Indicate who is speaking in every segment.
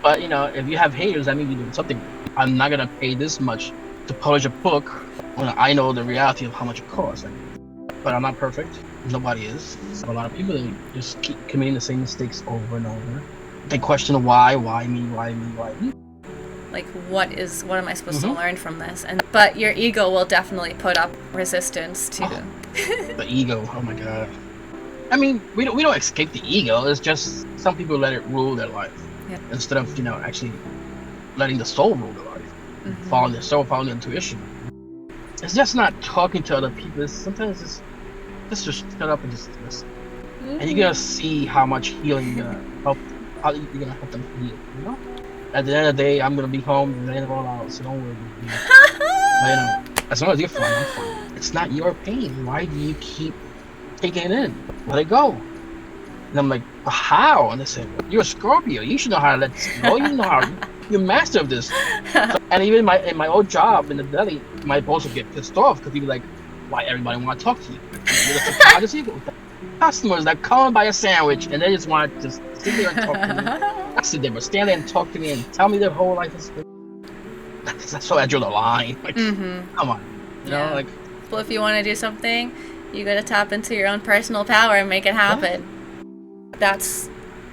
Speaker 1: But if you have haters, that means you're doing something. I'm not gonna pay this much to publish a book when I know the reality of how much it costs. But I'm not perfect. Nobody is. So a lot of people, they just keep committing the same mistakes over and over. They question why me, why me, why me.
Speaker 2: Like, what am I supposed to learn from this? But your ego will definitely put up resistance to
Speaker 1: the ego. Oh my god. I mean, we don't escape the ego. It's just some people let it rule their life instead of actually letting the soul rule their life, following their soul, following their intuition. It's just not talking to other people. Sometimes it's just shut up and just listen, and you're gonna see how much healing you're gonna help. How you're gonna help them heal. At the end of the day, I'm gonna be home and then all out. So don't worry. But, as long as you're fine, I'm fine. It's not your pain. Why do you keep taking it in? Let it go. And I'm like, but how? And they say, well, you're a Scorpio. You should know how to let this go. You know how. You're master of this. So, and even in my old job in the deli, my boss would get pissed off because he'd be like, why everybody want to talk to you? You're the people. Customers that come and buy a sandwich and they just want to just sit there and talk to me. I sit there, but stand there and talk to me and tell me their whole life is. That's so I drew the line. Like, come on, like.
Speaker 2: Well, if you want to do something, you got to tap into your own personal power and make it happen. Yeah. That's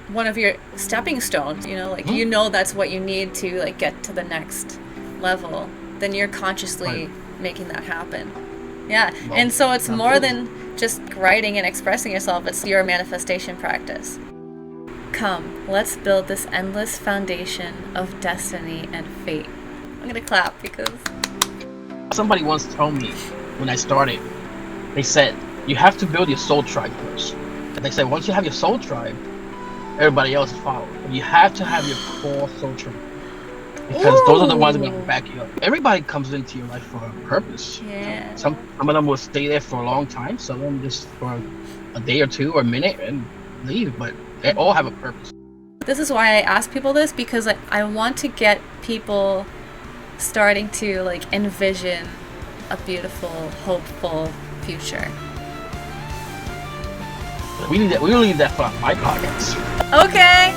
Speaker 2: one of your stepping stones. That's what you need to get to the next level. Then you're consciously making that happen. Yeah, well, and so it's more than just writing and expressing yourself. It's your manifestation practice. Come, let's build this endless foundation of destiny and fate. I'm gonna clap because
Speaker 1: somebody once told me when I started, they said you have to build your soul tribe first. And they said once you have your soul tribe, everybody else follows. But you have to have your core soul tribe. Because those are the ones that are going to back you up. Everybody comes into your life for a purpose.
Speaker 2: Yeah.
Speaker 1: Some of them will stay there for a long time. Some of them just for a day or two or a minute and leave. But they all have a purpose.
Speaker 2: This is why I ask people this, because I want to get people starting to envision a beautiful, hopeful future.
Speaker 1: We'll leave that for my pockets.
Speaker 2: Okay.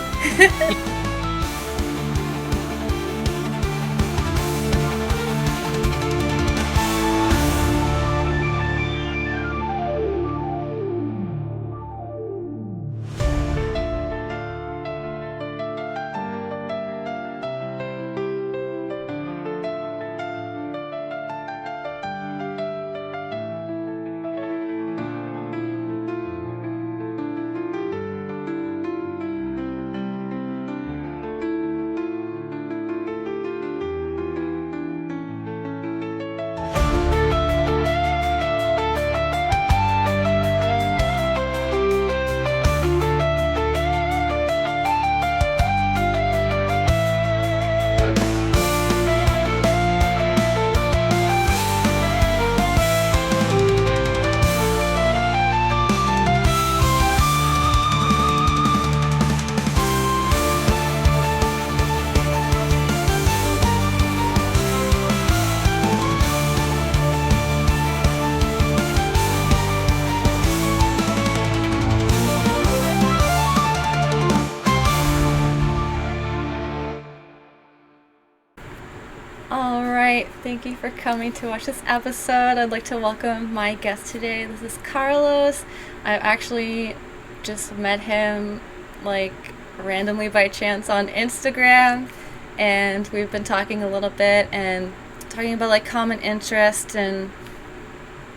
Speaker 2: Thank you for coming to watch this episode. I'd like to welcome my guest today. This is Carlos. I actually just met him randomly by chance on Instagram, and we've been talking a little bit and talking about common interest, and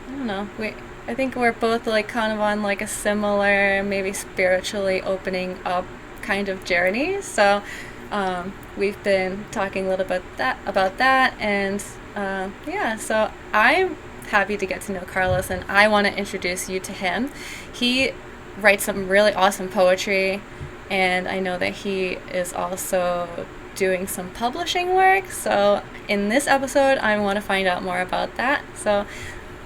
Speaker 2: I don't know, I think we're both kind of on a similar, maybe spiritually opening up kind of journey. So we've been talking a little bit about that, and so I'm happy to get to know Carlos, and I want to introduce you to him. He writes some really awesome poetry, and I know that he is also doing some publishing work. So in this episode, I want to find out more about that. So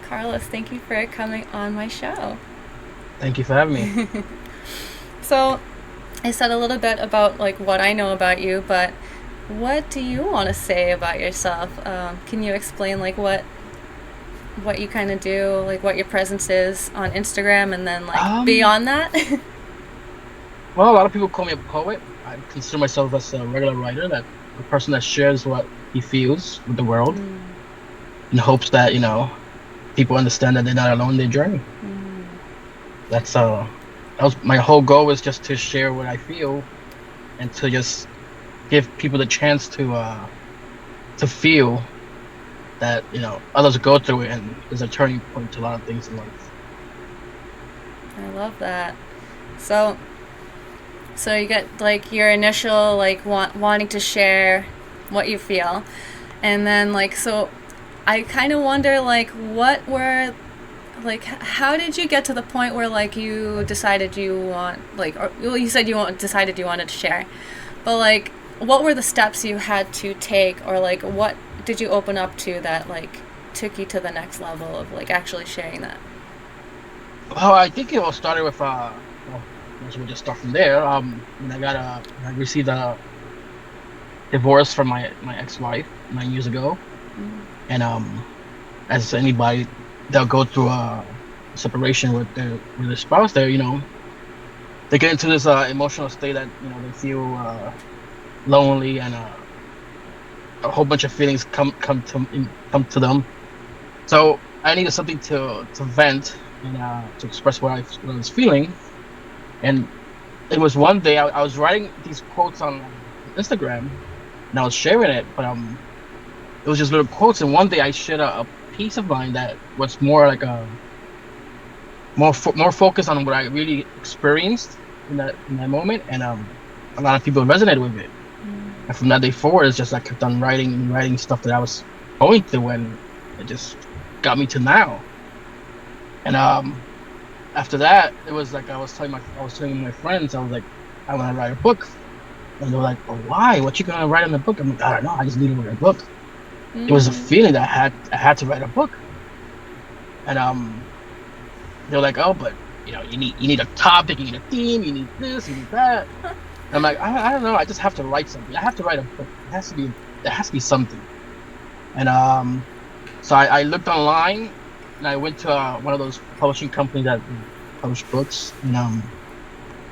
Speaker 2: Carlos, thank you for coming on my show.
Speaker 1: Thank you for having me.
Speaker 2: So I said a little bit about what I know about you, but what do you want to say about yourself? Can you explain what you kind of do, what your presence is on Instagram, and then beyond that?
Speaker 1: Well, a lot of people call me a poet. I consider myself as a regular writer, that a person that shares what he feels with the world, in hopes that people understand that they're not alone in their journey. That's that was my whole goal, was just to share what I feel, and to just give people the chance to feel that others go through it, and there's a turning point to a lot of things in life.
Speaker 2: I love that. So you get like your initial like wanting to share what you feel, and then like so I kind of wonder like what were like how did you get to the point where like you decided you want like or well, you said decided you wanted to share, but like what were the steps you had to take, or like what did you open up to that like took you to the next level of like actually sharing that?
Speaker 1: Well, I think it all started with well, we'll just start from there. When I received a divorce from my ex-wife 9 years ago, and as anybody, they'll go through a separation with their spouse. They get into this emotional state that they feel lonely, and a whole bunch of feelings come to them. So I needed something to vent, and to express what I was feeling. And it was one day I was writing these quotes on Instagram, and I was sharing it, but it was just little quotes. And one day I shared a piece of mine that was more like a more focused on what I really experienced in that moment, and a lot of people resonated with it. And from that day forward, it's just I kept on writing and writing stuff that I was going through, and it just got me to now. And after that, it was like I was telling my friends, I was like, I want to write a book, and they were like, "Oh, why? What you gonna write in the book?" I'm like, I don't know. I just need to write a book. It was a feeling that I had to write a book, and they're like, "Oh, but you need a topic, you need a theme, you need this, you need that." And I'm like, I don't know. I just have to write something. I have to write a book. There has to be something. And so I looked online, and I went to one of those publishing companies that publish books, and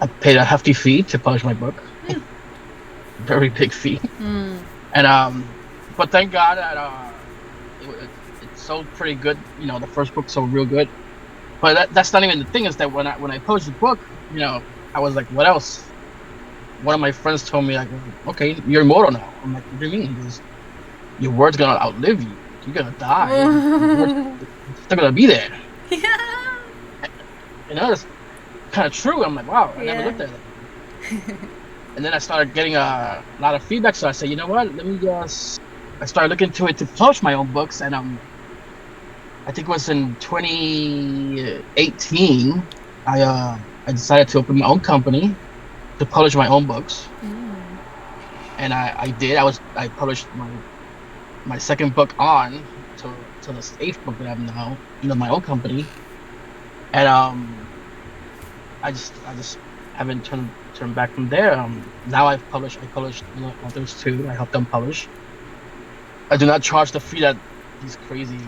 Speaker 1: I paid a hefty fee to publish my book, very big fee. And but thank God that it sold pretty good. The first book sold real good. But that's not even the thing. Is that when I published the book, I was like, what else? One of my friends told me like, okay, you're immortal now. I'm like, what do you mean? He goes, your word's gonna outlive you. You're gonna die. It's still gonna be there.
Speaker 2: Yeah.
Speaker 1: That's kind of true. I'm like, wow, I never looked at it. And then I started getting a lot of feedback. So I said, you know what? I started looking into it to publish my own books, and I think it was in 2018. I decided to open my own company to publish my own books, and I did. I published my second book on to this eighth book that I'm now my own company, and I just haven't turned back from there. Now I published others too. I help them publish. I do not charge the fee that these crazy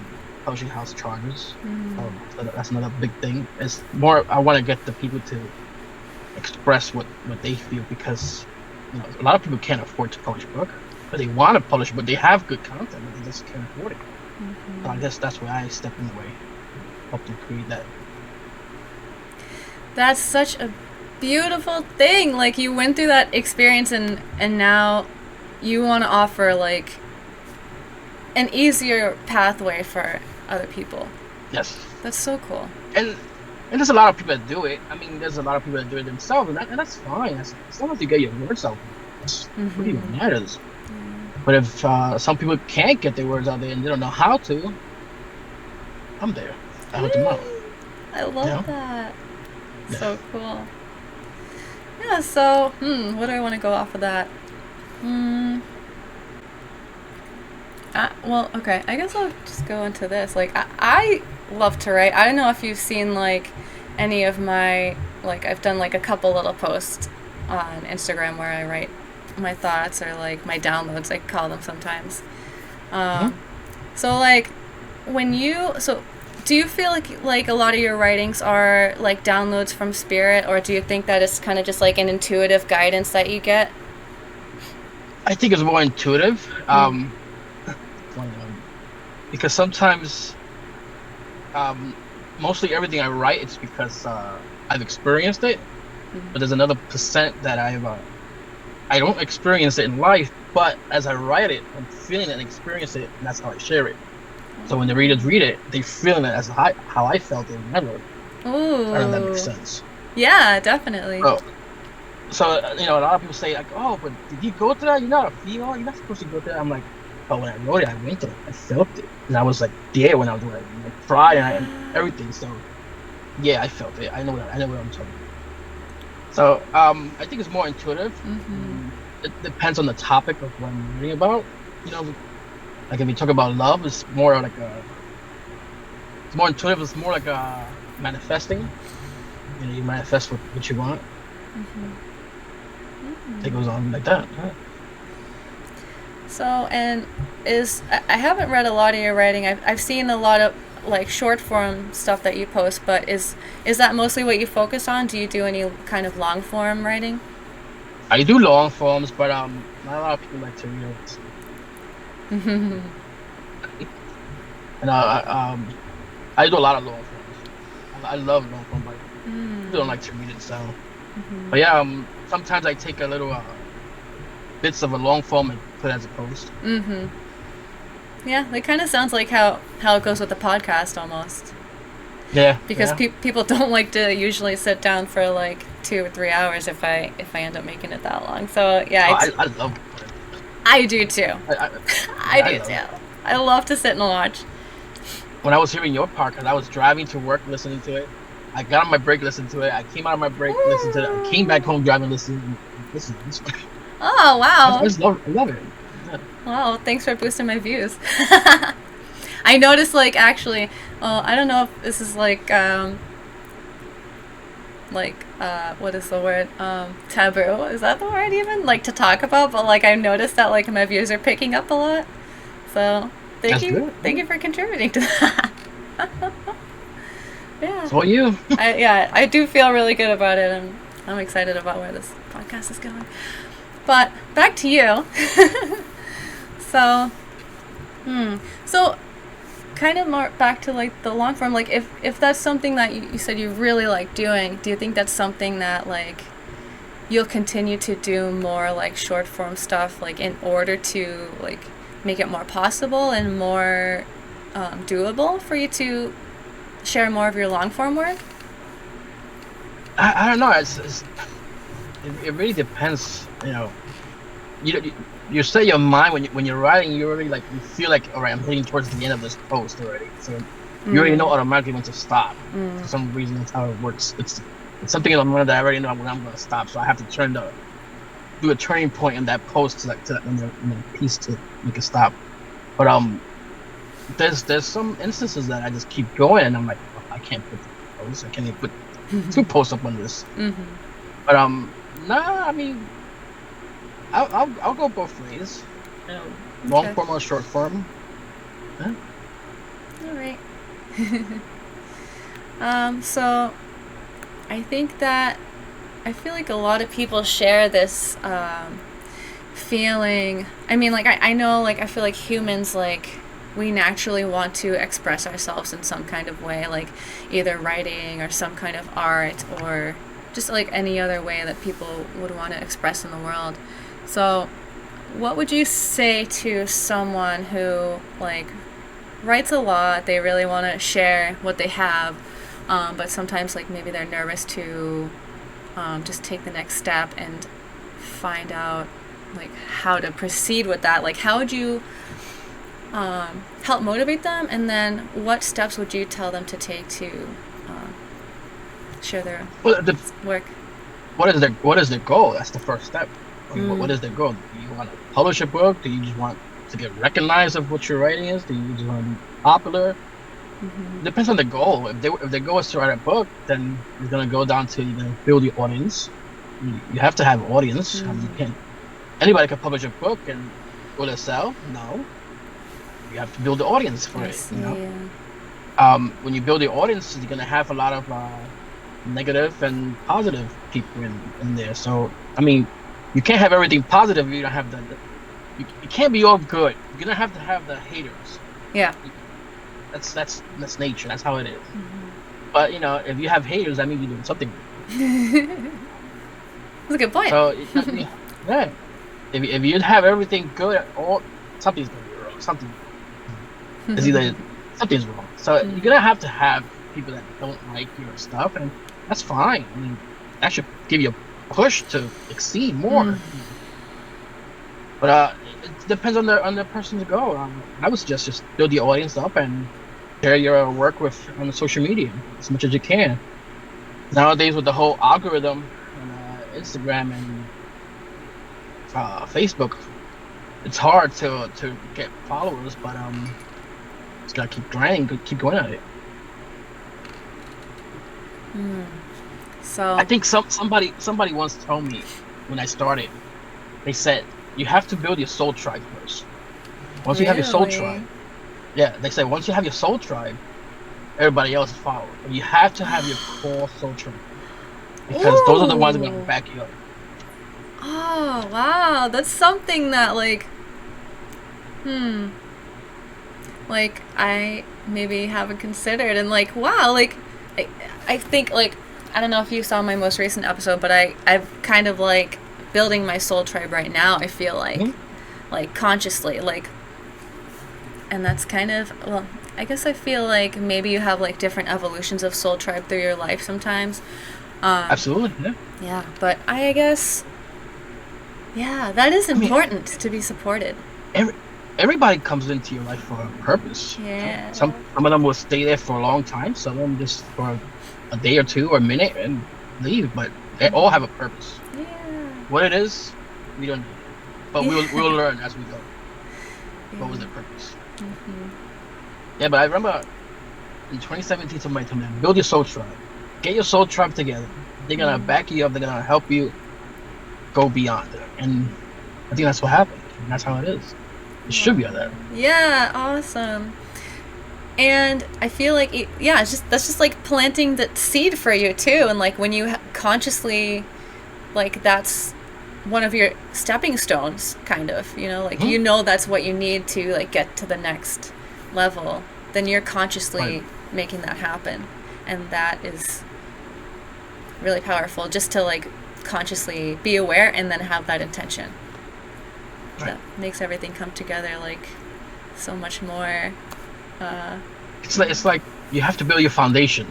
Speaker 1: publishing house charges. So that's another big thing. It's more I want to get the people to express what they feel, because a lot of people can't afford to publish a book, but they want to publish, but they have good content, but they just can't afford it. So I guess that's why I step in the way, help them create that.
Speaker 2: That's such a beautiful thing. Like you went through that experience, and now you want to offer like an easier pathway for other people.
Speaker 1: Yes.
Speaker 2: That's so cool.
Speaker 1: And there's a lot of people that do it. I mean, there's a lot of people that do it themselves, and that's fine. As long as you get your words out, that's what even matters. But if some people can't get their words out there and they don't know how to, I'm there. I help them out.
Speaker 2: I love that. Yeah. So cool. Yeah, so, what do I want to go off of that? Well, okay, I guess I'll just go into this. Like, I love to write. I don't know if you've seen, like, any of my, like, I've done, like, a couple little posts on Instagram where I write my thoughts, or, like, my downloads, I call them sometimes. So, like, do you feel like a lot of your writings are, like, downloads from spirit, or do you think that it's kind of just, like, an intuitive guidance that you get?
Speaker 1: I think it's more intuitive.
Speaker 2: Mm.
Speaker 1: Funny, because sometimes, um, mostly everything I write, it's because I've experienced it. But there's another percent that I don't experience it in life, but as I write it, I'm feeling it and experience it, and that's how I share it. So when the readers read it, they feel it as how I felt it when I wrote it. I don't know if that makes
Speaker 2: Ooh.
Speaker 1: sense.
Speaker 2: Yeah, definitely.
Speaker 1: So, a lot of people say like, "Oh, but did you go through that? You're not a female. You're not supposed to go through that." I'm like, "But when I wrote it, I went through it. I felt it, and I was like there when I was writing. I cried and
Speaker 2: Yeah.
Speaker 1: everything. So yeah, I felt it. I know what I'm talking about. So I think it's more intuitive.
Speaker 2: Mm-hmm.
Speaker 1: It depends on the topic of what I'm reading about. You know, like if you talk about love, it's more like it's more intuitive. It's more like a manifesting. You manifest what you want. It goes on like that. Yeah.
Speaker 2: So, and I haven't read a lot of your writing. I've seen a lot of like short form stuff that you post, but is that mostly what you focus on? Do you do any kind of long form writing?
Speaker 1: I do long forms, but not a lot of people like to read it. So. And I do a lot of long forms. I love long form, but people don't like to read it. So, but yeah, sometimes I take a little bits of a long form and put it as a post.
Speaker 2: Mm-hmm. Yeah, it kind of sounds like how it goes with the podcast almost.
Speaker 1: Yeah,
Speaker 2: Because
Speaker 1: yeah.
Speaker 2: people don't like to usually sit down for like 2 or 3 hours if I end up making it that long. So yeah,
Speaker 1: Oh, I love it.
Speaker 2: I do too. I
Speaker 1: Yeah, I
Speaker 2: do
Speaker 1: love
Speaker 2: too.
Speaker 1: it.
Speaker 2: I love to sit and watch.
Speaker 1: When I was hearing your podcast, I was driving to work listening to it. I got on my break, listened to it. I came out of my break, listened to it. I came back home driving, listening. Listen,
Speaker 2: Oh
Speaker 1: I
Speaker 2: wow.
Speaker 1: just I love it. Yeah.
Speaker 2: Wow, thanks for boosting my views. I noticed like actually, well, I don't know if this is what is the word? Taboo. Is that the word even? Like to talk about, but like I noticed that like my views are picking up a lot. So
Speaker 1: That's good.
Speaker 2: thank
Speaker 1: Yeah.
Speaker 2: you for contributing to that. Yeah.
Speaker 1: So are you.
Speaker 2: I do feel really good about it, and I'm excited about where this podcast is going. But back to you. So, so kind of more back to like the long form. Like if that's something that you said you really like doing, do you think that's something that like you'll continue to do more like short form stuff, like in order to like make it more possible and more doable for you to share more of your long form work?
Speaker 1: I don't know. It really depends. You you set your mind when you're writing. You already like you feel like all right. I'm heading towards the end of this post already. So you already know automatically when to stop. For some reason, that's how it works. It's something in my mind that I already know when I'm going to stop. So I have to do a turning point in that post in the piece to make it stop. But there's some instances that I just keep going, and I'm like, oh, I can't put the post. I can't even put two posts up on this. But nah, I mean, I'll go both ways. Long
Speaker 2: Okay.
Speaker 1: form or short form. Yeah.
Speaker 2: All right. So I think that I feel like a lot of people share this feeling. I mean, like I know, like I feel like humans like we naturally want to express ourselves in some kind of way, like either writing or some kind of art or just like any other way that people would want to express in the world. So, what would you say to someone who like writes a lot? They really want to share what they have, but sometimes like maybe they're nervous to just take the next step and find out like how to proceed with that. Like, how would you help motivate them, and then what steps would you tell them to take to share their
Speaker 1: Well,
Speaker 2: work?
Speaker 1: what is their goal? That's the first step. What is their goal? Do you want to publish a book? Do you just want to get recognized of what your writing is? Do you just want to be popular? It depends on the goal. If their goal is to write a book, then it's gonna go down to you're gonna build your audience. You have to have an audience. You can't. Anybody can publish a book and will it sell? No. You have to build the audience for it. When you build the audience, you're gonna have a lot of negative and positive people in there. So I mean, you can't have everything positive if you don't have you can't be all good. You're gonna have to have the haters.
Speaker 2: Yeah.
Speaker 1: That's nature. That's how it is.
Speaker 2: Mm-hmm.
Speaker 1: But if you have haters, that means you're doing something.
Speaker 2: That's a good point.
Speaker 1: So yeah, if you have everything good, or something's gonna be wrong. It's either something's wrong. So you're gonna have to have people that don't like your stuff, and that's fine. I mean, that should give you a push to exceed more. But it depends on the person to go. I would suggest just build the audience up and share your work on the social media as much as you can. Nowadays, with the whole algorithm on Instagram and Facebook, it's hard to get followers, but just gotta keep grinding, keep going at it.
Speaker 2: So
Speaker 1: I think somebody once told me when I started, they said you have to build your soul tribe first. Once you have your soul tribe, they say once you have your soul tribe, everybody else is following. But you have to have your core soul tribe because those are the ones that are gonna back you up.
Speaker 2: Oh wow, that's something that like I maybe haven't considered, and wow, I think I don't know if you saw my most recent episode, but I've kind of building my soul tribe right now. I feel like consciously, and that's kind of, well, I guess I feel like maybe you have different evolutions of soul tribe through your life sometimes.
Speaker 1: Absolutely, yeah.
Speaker 2: Yeah, but I guess, yeah, that is important to be supported.
Speaker 1: Everybody comes into your life for a purpose.
Speaker 2: Yeah.
Speaker 1: Some of them will stay there for a long time. Some of them just for a day or two or a minute and leave. But they all have a purpose.
Speaker 2: Yeah.
Speaker 1: What it is, we don't know. But we'll learn as we go. What was their purpose? Yeah, but I remember in 2017, somebody told me, build your soul tribe. Get your soul tribe together. They're gonna back you up. They're gonna help you go beyond it. And I think that's what happened. And that's how it is. It should be like that.
Speaker 2: Yeah, awesome. And I feel like that's just planting the seed for you too. And when you consciously, that's one of your stepping stones, kind of. You know that's what you need to get to the next level. Then you're consciously making that happen, and that is really powerful. Just to consciously be aware and then have that intention. That makes everything come together so much more.
Speaker 1: It's like you have to build your foundation.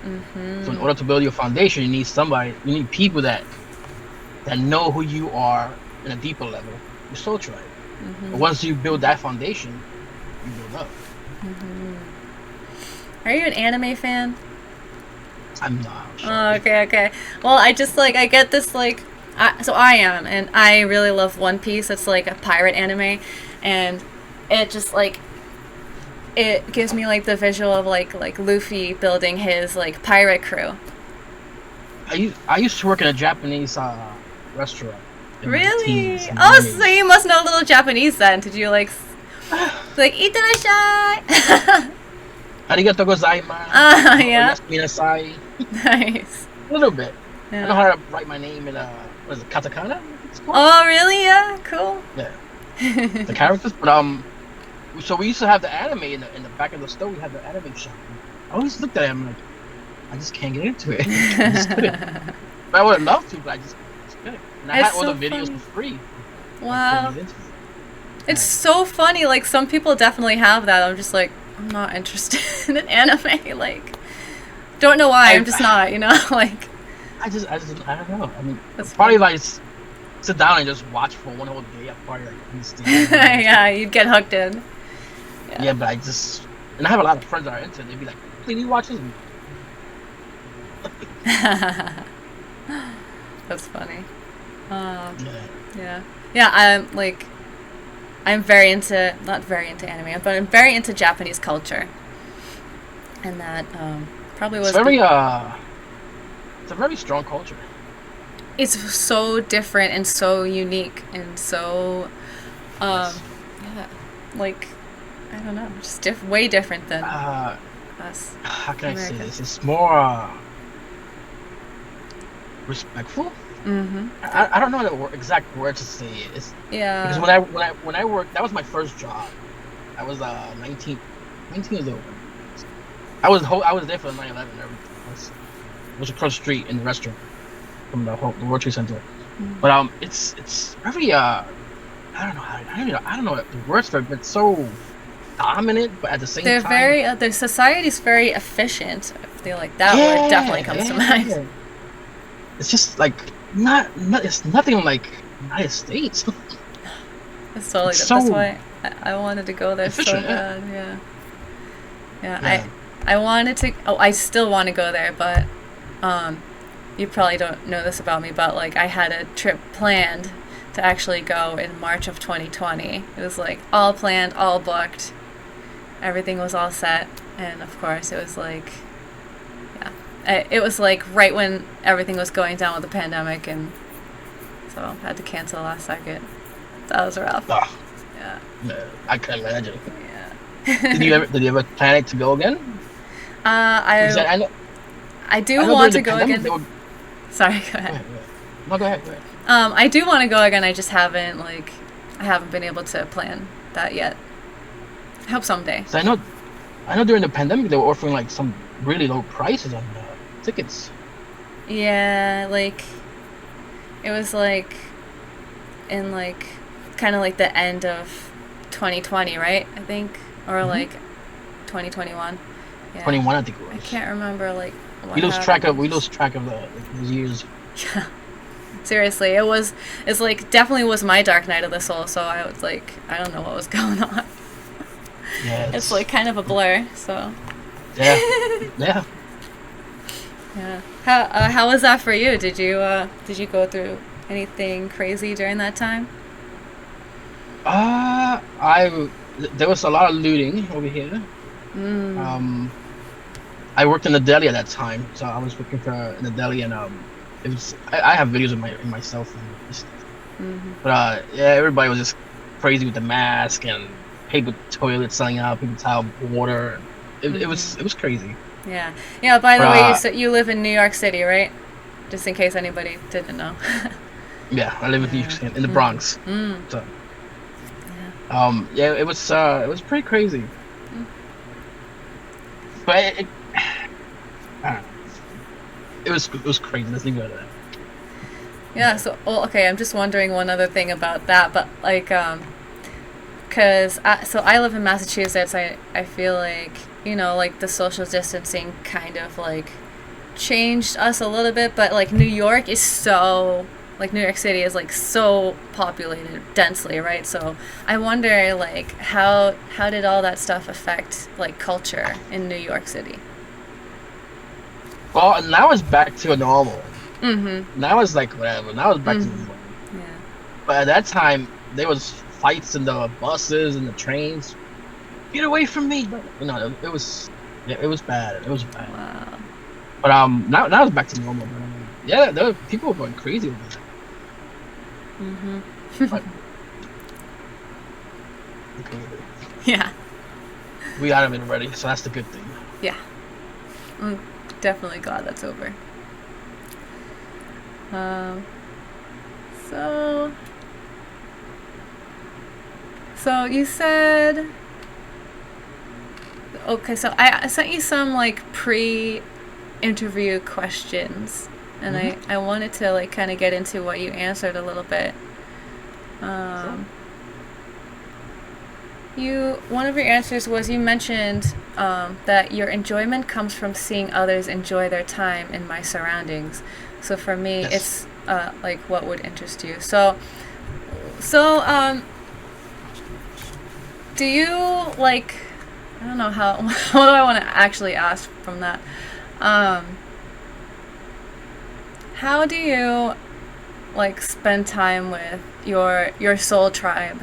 Speaker 1: So in order to build your foundation, you need people that know who you are in a deeper level, your soul tribe. But once you build that foundation, you build up.
Speaker 2: Are you an anime fan?
Speaker 1: I'm not.
Speaker 2: Oh, okay. Well, I just I get this so I am, and I really love One Piece. It's a pirate anime, and it just it gives me the visual of Luffy building his pirate crew.
Speaker 1: I used to work in a Japanese restaurant.
Speaker 2: Really? Oh, so you must know a little Japanese then. Did you "Itterashai"?
Speaker 1: Arigato gozaimasu.
Speaker 2: Yeah.
Speaker 1: Minasai.
Speaker 2: Nice.
Speaker 1: A little bit.
Speaker 2: Yeah.
Speaker 1: I know how to write my name in what is it, katakana?
Speaker 2: Oh, really? Yeah, cool.
Speaker 1: Yeah. The characters, but so we used to have the anime in the back of the store. We had the anime shop. I always looked at it. I'm I just can't get into it. I just couldn't. But I would have loved to, but I just couldn't. And I had all the videos for free.
Speaker 2: Wow. It's so funny. Some people definitely have that. I'm just I'm not interested in anime. Don't know why. I'm just not. I
Speaker 1: don't know. I mean, it's probably sit down and just watch for one whole day. I probably understand.
Speaker 2: Yeah, you'd get hooked in.
Speaker 1: Yeah, but and I have a lot of friends that are into it. They'd be like, "Please, you watch this."
Speaker 2: That's funny. Yeah. I'm very into, not very into anime, but I'm very into Japanese culture, and that probably was.
Speaker 1: It's a very strong culture.
Speaker 2: It's so different and so unique and so, I don't know, just way different than us.
Speaker 1: How can I say this? It's more respectful. I don't know the exact word to say it. Because when I worked, that was my first job. I was 19 years old. I was there for the 9/11 and everything. I was across the street in the restaurant from the World Trade Center. But it's very I don't know the words for it, but it's so dominant, but at the same
Speaker 2: They're
Speaker 1: time,
Speaker 2: very their society's very efficient. I feel like that word definitely comes to mind.
Speaker 1: It's just like it's nothing like United States.
Speaker 2: It's totally that's why I wanted to go there so bad. Yeah. I wanted to. Oh, I still want to go there, but you probably don't know this about me, but like I had a trip planned to actually go in March of 2020. It was like all planned, all booked. Everything was all set, and of course it was like, it was like right when everything was going down with the pandemic, and so I had to cancel last second. That was rough.
Speaker 1: Oh,
Speaker 2: yeah,
Speaker 1: I can imagine.
Speaker 2: Yeah.
Speaker 1: Did you ever plan it to go again?
Speaker 2: I do want to go again. Sorry, go ahead.
Speaker 1: No, go ahead.
Speaker 2: I do want to go again. I just haven't been able to plan that yet. I hope someday.
Speaker 1: So I know during the pandemic they were offering like some really low prices on tickets.
Speaker 2: Yeah, like it was like in like kind of like the end of 2020, right? I think, or like 2021. Yeah.
Speaker 1: 21, I think it was.
Speaker 2: I can't remember like.
Speaker 1: We lose track of those years.
Speaker 2: Yeah. Seriously, it's like definitely was my dark night of the soul. So I was like, I don't know what was going on.
Speaker 1: Yeah,
Speaker 2: it's like kind of a blur. So.
Speaker 1: Yeah.
Speaker 2: Yeah. How was that for you? Did you go through anything crazy during that time?
Speaker 1: There was a lot of looting over here. I worked in the deli at that time, so I was working in the deli, and it was. I have videos of my cell phone and stuff. But everybody was just crazy with the mask and paper toilets selling out, paper towel, water. It was crazy.
Speaker 2: Yeah. By the way, you live in New York City, right? Just in case anybody didn't know.
Speaker 1: Yeah, I live in New York City, in the Bronx. So. It was pretty crazy. But it was crazy. Let's leave it at that.
Speaker 2: Yeah. So, okay. I'm just wondering one other thing about that, but like, cause I live in Massachusetts. I feel like like the social distancing kind of like changed us a little bit, but like New York City is like so populated densely, right? So I wonder like how did all that stuff affect like culture in New York City?
Speaker 1: Well, now it's back to normal. Now it's like whatever. Now it's back to normal.
Speaker 2: Yeah.
Speaker 1: But at that time, there was fights in the buses and the trains. Get away from me! It was bad. It was bad.
Speaker 2: Wow.
Speaker 1: But now it's back to normal. But, there were people going crazy with it. But,
Speaker 2: yeah.
Speaker 1: We got it already, so that's the good thing.
Speaker 2: Yeah. I'm definitely glad that's over. So you said, okay, so I sent you some like pre-interview questions, and I wanted to like kind of get into what you answered a little bit. One of your answers was you mentioned that your enjoyment comes from seeing others enjoy their time in my surroundings. So for me, it's like what would interest you. So do you like? I don't know how. What do I want to actually ask from that? How do you like spend time with your soul tribe?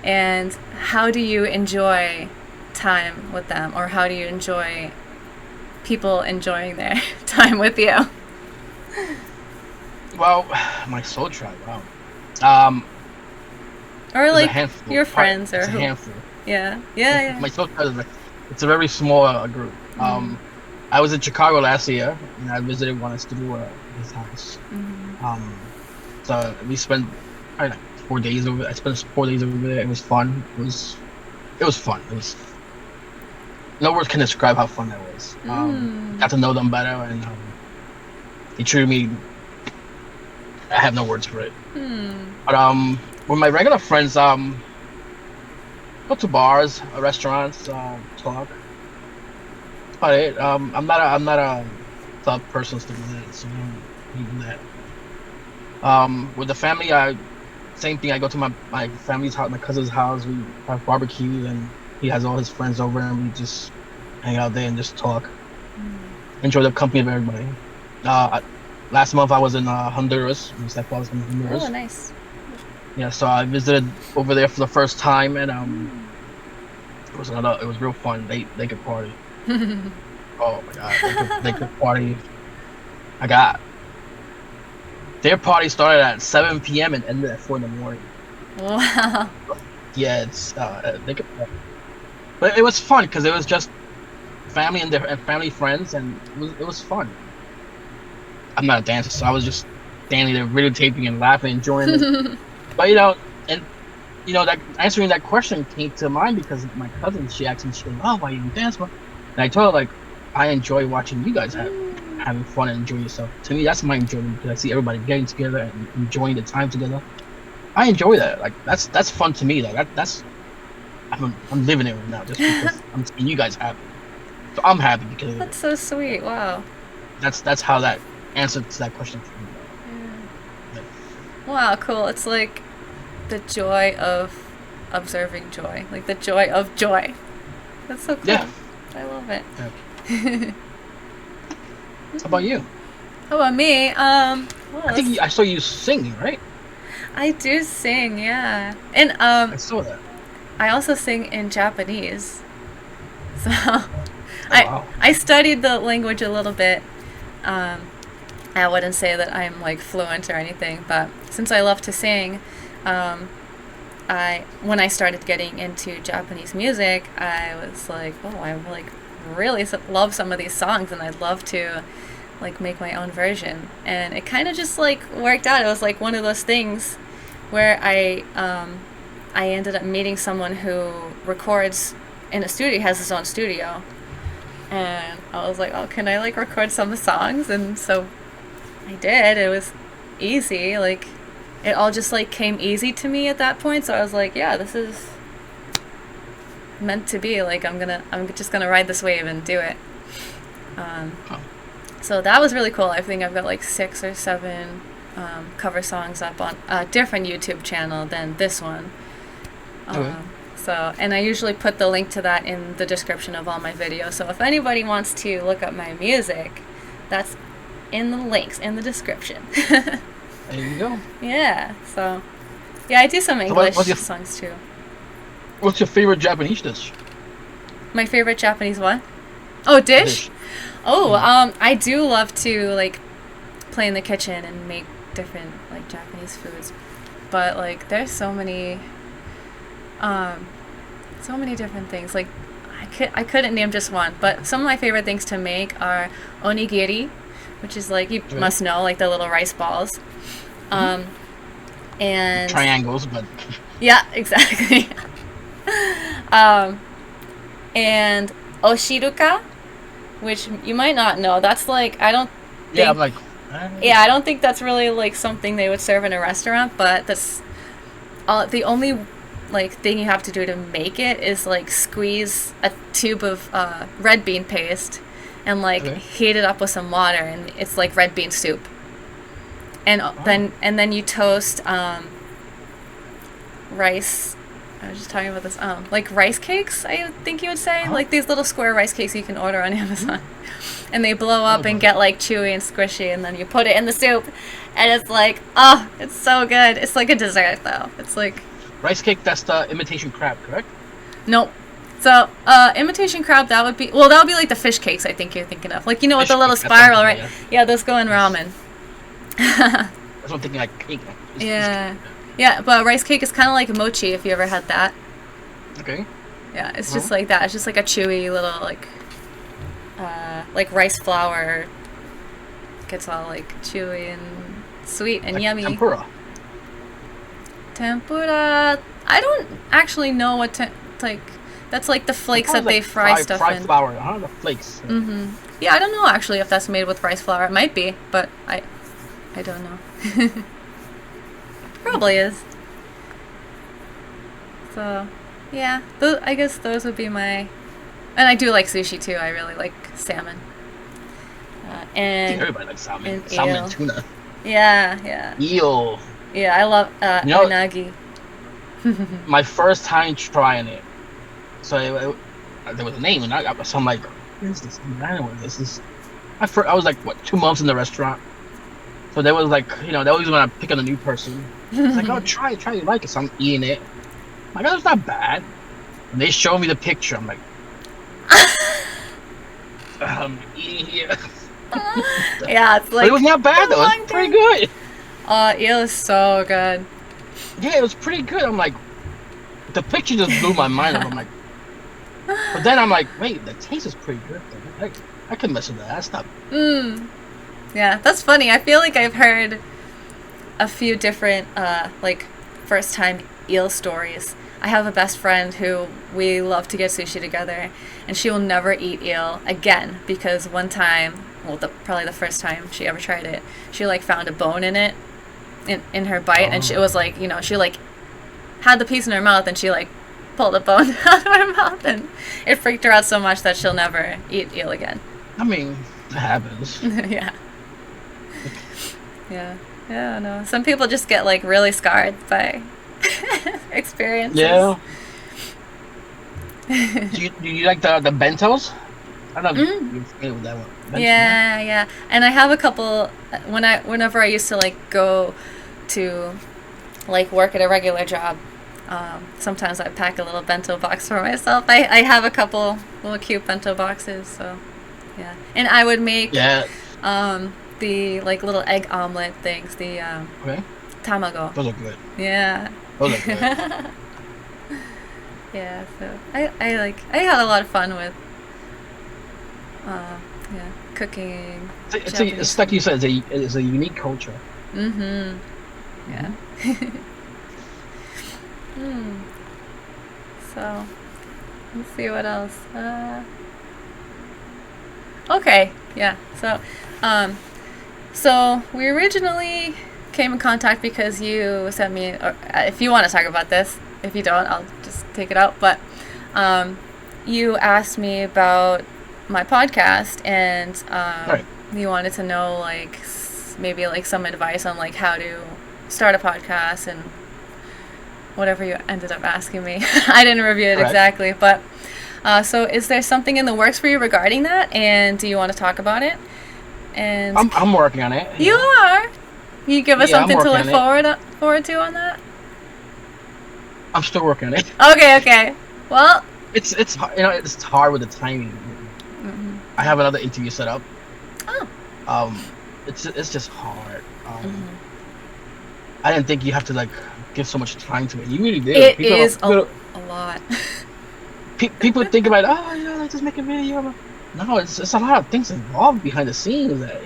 Speaker 2: And how do you enjoy time with them, or how do you enjoy people enjoying their time with you?
Speaker 1: Well, my soul tribe, wow.
Speaker 2: Or like your friends, or
Speaker 1: it's a handful.
Speaker 2: Yeah.
Speaker 1: My soul tribe it's a very small group. I was in Chicago last year, and I visited one studio at his house. So we spent probably like 4 days over. I spent 4 days over there. It was fun. It was fun. It was no words can describe how fun that was. Got to know them better, and they treated me. I have no words for it. But with my regular friends, go to bars, restaurants, talk. That's about it. I'm not a club person, stuff like that, so I don't do that. With the family, same thing. I go to my family's house, my cousin's house. We have barbecues, and he has all his friends over, and we just hang out there and just talk. Enjoy the company of everybody. Last month I was in Honduras. My stepfather's from Honduras.
Speaker 2: Oh, nice.
Speaker 1: Yeah, so I visited over there for the first time, and it was real fun. They could party. Oh my god, they could party. Their party started at 7 p.m. and ended at 4 in the morning.
Speaker 2: Wow.
Speaker 1: Yeah, they could party. But it was fun because it was just family and family friends, and it was fun. I'm not a dancer, so I was just standing there videotaping and laughing, enjoying it. But that answering that question came to mind because my cousin, she asked me, she goes, "Oh, why you don't dance?" And I told her, like, I enjoy watching you guys having fun and enjoying yourself. To me, that's my enjoyment because I see everybody getting together and enjoying the time together. I enjoy that. Like that's fun to me. Like I'm living it right now just because I'm seeing you guys happy. So I'm happy because of
Speaker 2: That's so sweet. Wow.
Speaker 1: That's how that answer to that question for me.
Speaker 2: Yeah. Wow, cool. It's like the joy of observing joy, like the joy of joy. That's so cool.
Speaker 1: Yeah.
Speaker 2: I love it.
Speaker 1: Yeah. How about you?
Speaker 2: How about me? Well,
Speaker 1: I think I saw you singing, right?
Speaker 2: I do sing, yeah, and
Speaker 1: I saw that.
Speaker 2: I also sing in Japanese. So
Speaker 1: Wow.
Speaker 2: I studied the language a little bit. I wouldn't say that I'm like fluent or anything, but since I love to sing, when I started getting into Japanese music, I was like, oh, I like really love some of these songs, and I'd love to like make my own version. And it kind of just like worked out. It was like one of those things where I ended up meeting someone who records in a studio, has his own studio, and I was like, oh, can I like record some songs? And so I did. It was easy. Like it all just like came easy to me at that point. So I was like, yeah, this is meant to be. Like I'm just gonna ride this wave and do it. So that was really cool. I think I've got like 6 or 7 cover songs up on a different YouTube channel than this one.
Speaker 1: Okay.
Speaker 2: So, and I usually put the link to that in the description of all my videos. So if anybody wants to look up my music, that's in the links in the description.
Speaker 1: There you go.
Speaker 2: Yeah. So, yeah, I do some English songs too.
Speaker 1: What's your favorite Japanese dish?
Speaker 2: My favorite Japanese what? Oh, dish? Oh, I do love to like play in the kitchen and make different like Japanese foods, but like there's so many different things. Like I couldn't name just one, but some of my favorite things to make are onigiri, which is like you must know, like the little rice balls, and
Speaker 1: triangles, but
Speaker 2: yeah, exactly. And oshiruka, which you might not know. That's like I don't think that's really like something they would serve in a restaurant, but that's the only like thing you have to do to make it is like squeeze a tube of red bean paste and like heat it up with some water, and it's like red bean soup. And then you toast rice. I was just talking about this. Like rice cakes, I think you would say, like these little square rice cakes you can order on Amazon, and they blow up and get like chewy and squishy, and then you put it in the soup, and it's like, oh, it's so good. It's like a dessert though. It's like
Speaker 1: rice cake. That's the imitation crab, correct?
Speaker 2: Nope. So imitation crab, that would be like the fish cakes I think you're thinking of, like, you know, with the little spiral, right? Yeah, those go in ramen.
Speaker 1: That's what I'm thinking, like cake.
Speaker 2: Yeah. Yeah, but rice cake is kind of like mochi, if you ever had that.
Speaker 1: Okay.
Speaker 2: Yeah, it's just like that. It's just like a chewy little, like rice flour. Gets all, like, chewy and sweet and
Speaker 1: like
Speaker 2: yummy.
Speaker 1: Tempura.
Speaker 2: Tempura. I don't actually know what like. That's like the flakes that they fry stuff in.
Speaker 1: Fried flour, huh? The flakes.
Speaker 2: Mm-hmm. Yeah, I don't know actually if that's made with rice flour. It might be, but I don't know. Probably is. So, yeah. I guess those would be my... And I do like sushi too. I really like salmon.
Speaker 1: I think everybody likes salmon.
Speaker 2: And
Speaker 1: Salmon
Speaker 2: eel.
Speaker 1: and tuna.
Speaker 2: Yeah.
Speaker 1: Eel.
Speaker 2: Yeah, I love unagi.
Speaker 1: My first time trying it. So there was a name, and so I'm like, what is this? I don't know what this is. I was like, what, 2 months in the restaurant. So there was like, they always want to pick on a new person. It's like, oh, try it, you like it. So I'm eating it. I'm like, oh, it's not bad. And they show me the picture. I'm like, I'm eating here.
Speaker 2: Yeah, it's like...
Speaker 1: But it was not bad, though. It was pretty good.
Speaker 2: Eel is so good.
Speaker 1: Yeah, it was pretty good. I'm like, the picture just blew my mind up. I'm like, but then I'm like, wait, the taste is pretty good. I can mess with that. That's not...
Speaker 2: Yeah, that's funny. I feel like I've heard a few different, like, first-time eel stories. I have a best friend who we love to get sushi together, and she will never eat eel again because one time, well, probably the first time she ever tried it, she, like, found a bone in it, in her bite, and it was like, she, like, had the piece in her mouth, and she, like, pulled a bone out of her mouth, and it freaked her out so much that she'll never eat eel again.
Speaker 1: I mean, it happens.
Speaker 2: Yeah. Yeah, no. Some people just get, like, really scarred by experiences.
Speaker 1: Yeah. do you like the bentos? I don't know if you're familiar with that one. Bentos,
Speaker 2: yeah. And I have a couple, whenever I used to, like, go to, like, work at a regular job, sometimes I pack a little bento box for myself. I have a couple little cute bento boxes, so, yeah. And I would make...
Speaker 1: Yeah.
Speaker 2: The, like, little egg omelet things, the tamago.
Speaker 1: Those are good.
Speaker 2: Yeah.
Speaker 1: Those are good.
Speaker 2: Yeah, so I had a lot of fun with cooking.
Speaker 1: It's like you said, it's a unique culture.
Speaker 2: Mm-hmm. Yeah. So let's see what else. Okay, yeah. So we originally came in contact because you sent me, or if you want to talk about this, if you don't, I'll just take it out. But you asked me about my podcast, and
Speaker 1: Right.
Speaker 2: you wanted to know, like, maybe like some advice on like how to start a podcast and whatever you ended up asking me. I didn't review it exactly, but so is there something in the works for you regarding that, and do you want to talk about it? And
Speaker 1: I'm working on it.
Speaker 2: You are? You give us something to look forward to on that?
Speaker 1: I'm still working on it.
Speaker 2: Okay. Well,
Speaker 1: it's hard with the timing.
Speaker 2: mm-hmm.
Speaker 1: I have another interview set up.
Speaker 2: Oh.
Speaker 1: It's just hard. I didn't think you have to like give so much time to it. You really did.
Speaker 2: It is a lot.
Speaker 1: People think about, let's just make a video. No, it's a lot of things involved behind the scenes that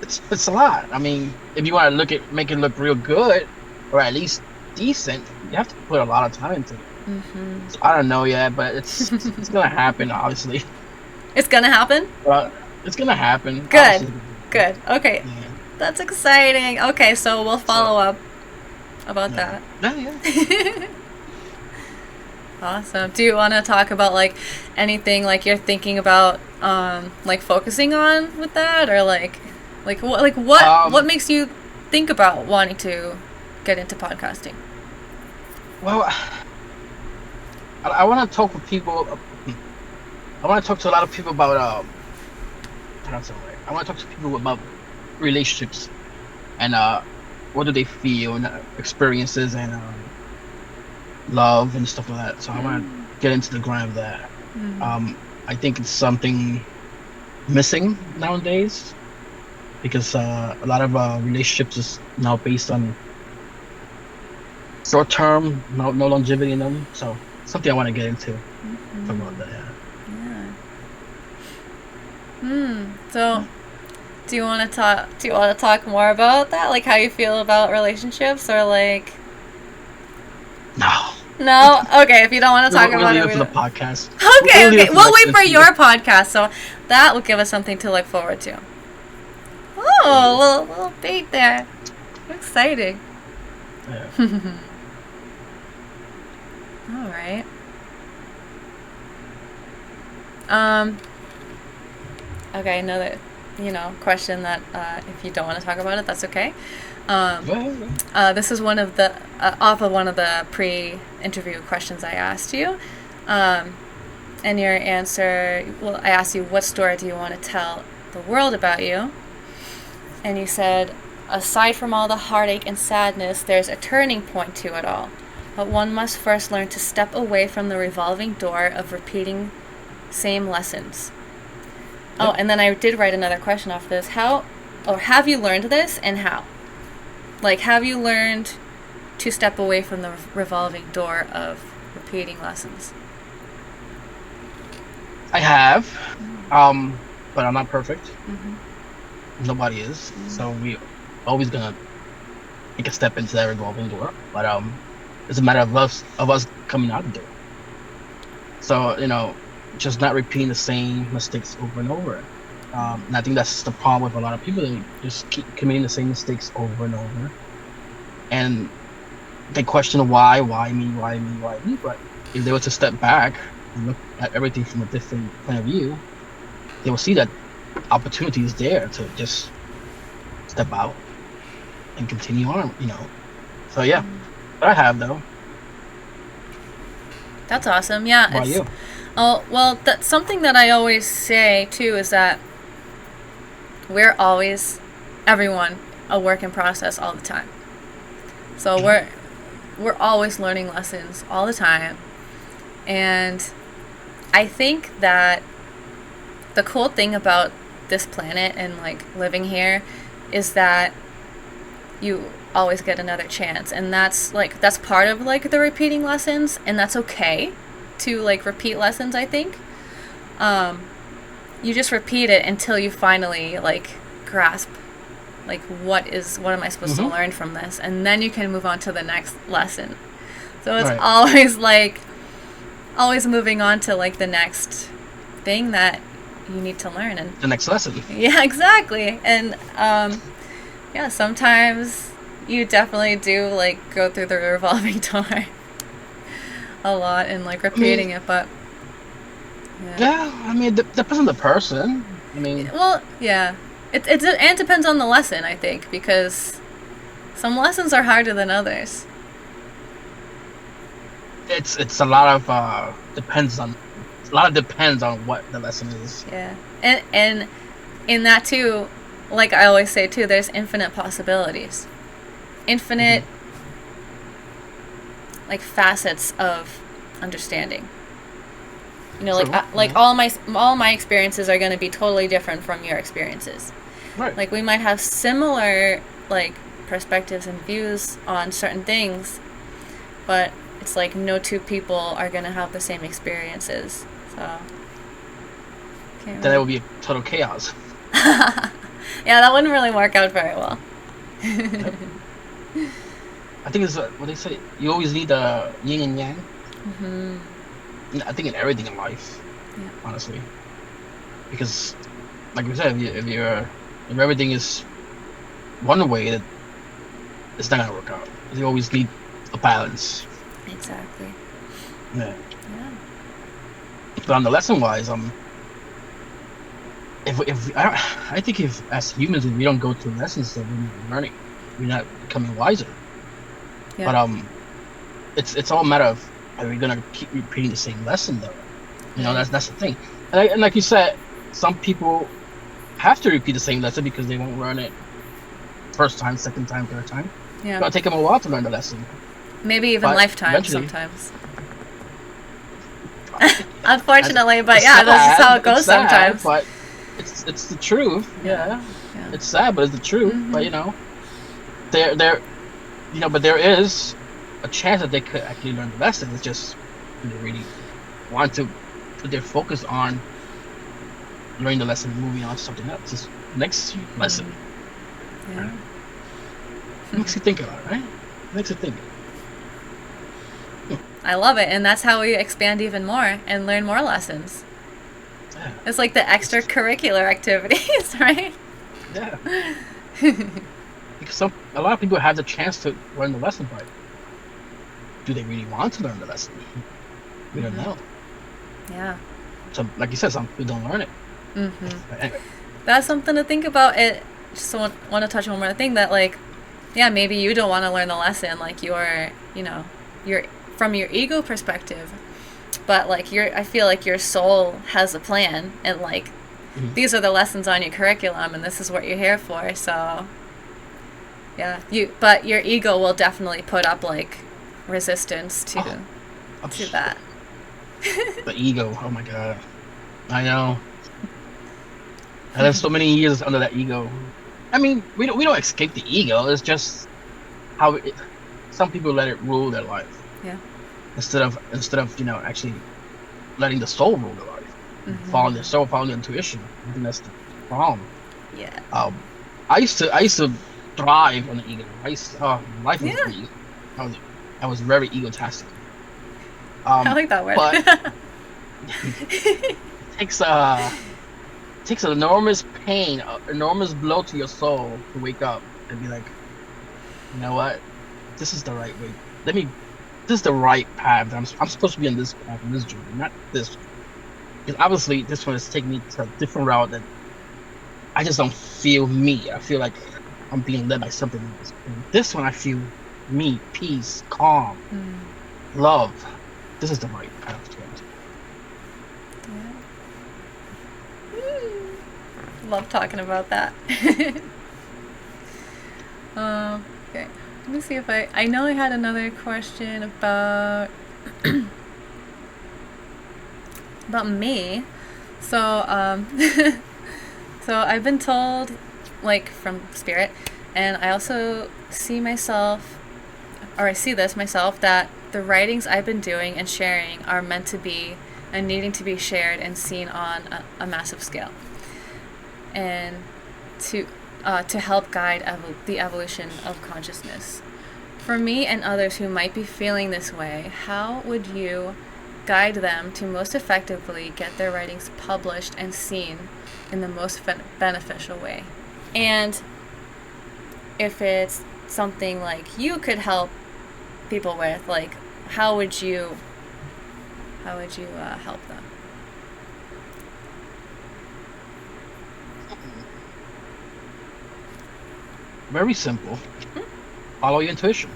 Speaker 1: it's a lot. I mean, if you want to make it look real good, or at least decent, you have to put a lot of time into it.
Speaker 2: Mm-hmm.
Speaker 1: So I don't know yet, but it's gonna happen. Obviously,
Speaker 2: it's gonna happen.
Speaker 1: It's gonna happen.
Speaker 2: Good.
Speaker 1: Obviously.
Speaker 2: Good. Okay,
Speaker 1: Yeah.
Speaker 2: That's exciting. Okay, so we'll follow up about that.
Speaker 1: Yeah.
Speaker 2: Awesome. Do you want to talk about like anything like you're thinking about like focusing on with that, or what makes you think about wanting to get into podcasting?
Speaker 1: Well, I want to talk with people. I want to talk to a lot of people about I want to talk to people about relationships and what do they feel and experiences and love and stuff like that. So I want to get into the grind of that. I think it's something missing nowadays because a lot of relationships is now based on short term, no longevity in them. So something I want to get into. Talk about that.
Speaker 2: So do you want to talk more about that, like how you feel about relationships, or like
Speaker 1: No.
Speaker 2: No? Okay, if you don't want to talk
Speaker 1: We'll
Speaker 2: about
Speaker 1: leave
Speaker 2: it,
Speaker 1: it for the podcast.
Speaker 2: Okay,
Speaker 1: We'll leave
Speaker 2: okay.
Speaker 1: it for
Speaker 2: We'll wait
Speaker 1: next
Speaker 2: for
Speaker 1: week.
Speaker 2: your podcast, so that will give us something to look forward to. Oh, little bait there. Exciting.
Speaker 1: Yeah.
Speaker 2: All right. Okay, another, question that if you don't want to talk about it, that's okay. This is one of the off of one of the pre-interview questions I asked you, and your answer. Well, I asked you, what story do you want to tell the world about you? And you said, aside from all the heartache and sadness, there's a turning point to it all. But one must first learn to step away from the revolving door of repeating same lessons. Yep. Oh, and then I did write another question off this. Have you learned this, and how? Like, have you learned to step away from the revolving door of repeating lessons?
Speaker 1: I have, but I'm not perfect. Mm-hmm. Nobody is, mm-hmm. So we always gonna take a step into that revolving door. But it's a matter of us coming out the door. So just not repeating the same mistakes over and over. And I think that's the problem with a lot of people. They just keep committing the same mistakes over and over, and they question why me. But if they were to step back and look at everything from a different point of view, they will see that opportunity is there to just step out and continue on. So yeah, but I have though.
Speaker 2: That's awesome. Yeah.
Speaker 1: What about you?
Speaker 2: Oh, well, that's something that I always say too, is that we're always, everyone, a work in process all the time. So we're always learning lessons all the time. And I think that the cool thing about this planet and like living here is that you always get another chance, and that's part of like the repeating lessons, and that's okay to like repeat lessons. I think you just repeat it until you finally like grasp like what am I supposed to learn from this, and then you can move on to the next lesson. So it's always moving on to like the next thing that you need to learn, and
Speaker 1: the next lesson.
Speaker 2: Yeah, exactly. And sometimes you definitely do like go through the revolving door a lot and like repeating it, but
Speaker 1: I mean, it depends on the person.
Speaker 2: Well, yeah, it depends on the lesson, I think, because some lessons are harder than others.
Speaker 1: It's a lot of depends on what the lesson is.
Speaker 2: Yeah, and in that too, like I always say too, there's infinite possibilities, infinite like facets of understanding. Like all my experiences are going to be totally different from your experiences.
Speaker 1: Right.
Speaker 2: Like we might have similar like perspectives and views on certain things, but it's like no two people are going to have the same experiences. So
Speaker 1: then it would be total chaos.
Speaker 2: Yeah, that wouldn't really work out very well.
Speaker 1: Yep. I think it's what they say. You always need the yin and yang.
Speaker 2: Mm-hmm.
Speaker 1: I think in everything in life, honestly, because, like we said, if everything is one way, that it's not gonna work out. You always need a balance.
Speaker 2: Exactly.
Speaker 1: Yeah. But on the lesson wise, I think if as humans, if we don't go through lessons, then we're not learning, we're not becoming wiser. Yeah. But it's all a matter of, are we gonna keep repeating the same lesson though? That's the thing. And like you said, some people have to repeat the same lesson because they won't learn it first time, second time, third time. Yeah. It's gonna take them a while to learn the lesson.
Speaker 2: Maybe even lifetime sometimes. Unfortunately, but yeah, that's how it goes sometimes.
Speaker 1: But it's the truth. Yeah. It's sad, but it's the truth. Mm-hmm. But but there is a chance that they could actually learn the lesson. It's just they really want to put their focus on learning the lesson and moving on to something else. Just next lesson. Yeah. Makes you think about it, right? Makes you think.
Speaker 2: I love it, and that's how we expand even more and learn more lessons.
Speaker 1: Yeah.
Speaker 2: It's like the extracurricular activities, right?
Speaker 1: Yeah. Because a lot of people have the chance to learn the lesson, but do they really want to learn the lesson? We don't know.
Speaker 2: Yeah.
Speaker 1: So, like you said, some people don't learn it. Anyway.
Speaker 2: That's something to think about. It just want to touch on one more thing that, like, yeah, maybe you don't want to learn the lesson, like you're from your ego perspective, but like I feel like your soul has a plan, and like these are the lessons on your curriculum, and this is what you're here for. So yeah, but your ego will definitely put up like resistance to that.
Speaker 1: The ego. Oh my god. I know. I lived so many years under that ego. I mean, we don't escape the ego. It's just how some people let it rule their life.
Speaker 2: Yeah.
Speaker 1: Instead of actually letting the soul rule their life, following their soul, following their intuition. I think that's the problem.
Speaker 2: Yeah.
Speaker 1: I used to thrive on the ego. Life was me. I was very egotastic.
Speaker 2: I like that word.
Speaker 1: But it takes an enormous pain, enormous blow to your soul to wake up and be like, you know what, this is the right way. This is the right path. I'm supposed to be on this path, in this journey, not this. Because obviously this one is taking me to a different route that I just don't feel me. I feel like I'm being led by something else. This one I feel me, peace, calm, love. This is the right path to go.
Speaker 2: Love talking about that. Okay. Let me see if I know I had another question about about me. So so I've been told, like, from spirit, and I also see myself, or I see this myself, that the writings I've been doing and sharing are meant to be and needing to be shared and seen on a massive scale, and to help guide the evolution of consciousness. For me and others who might be feeling this way, how would you guide them to most effectively get their writings published and seen in the most beneficial way? And if it's something like you could help people with, like, how would you help them?
Speaker 1: Very simple. Follow your intuition.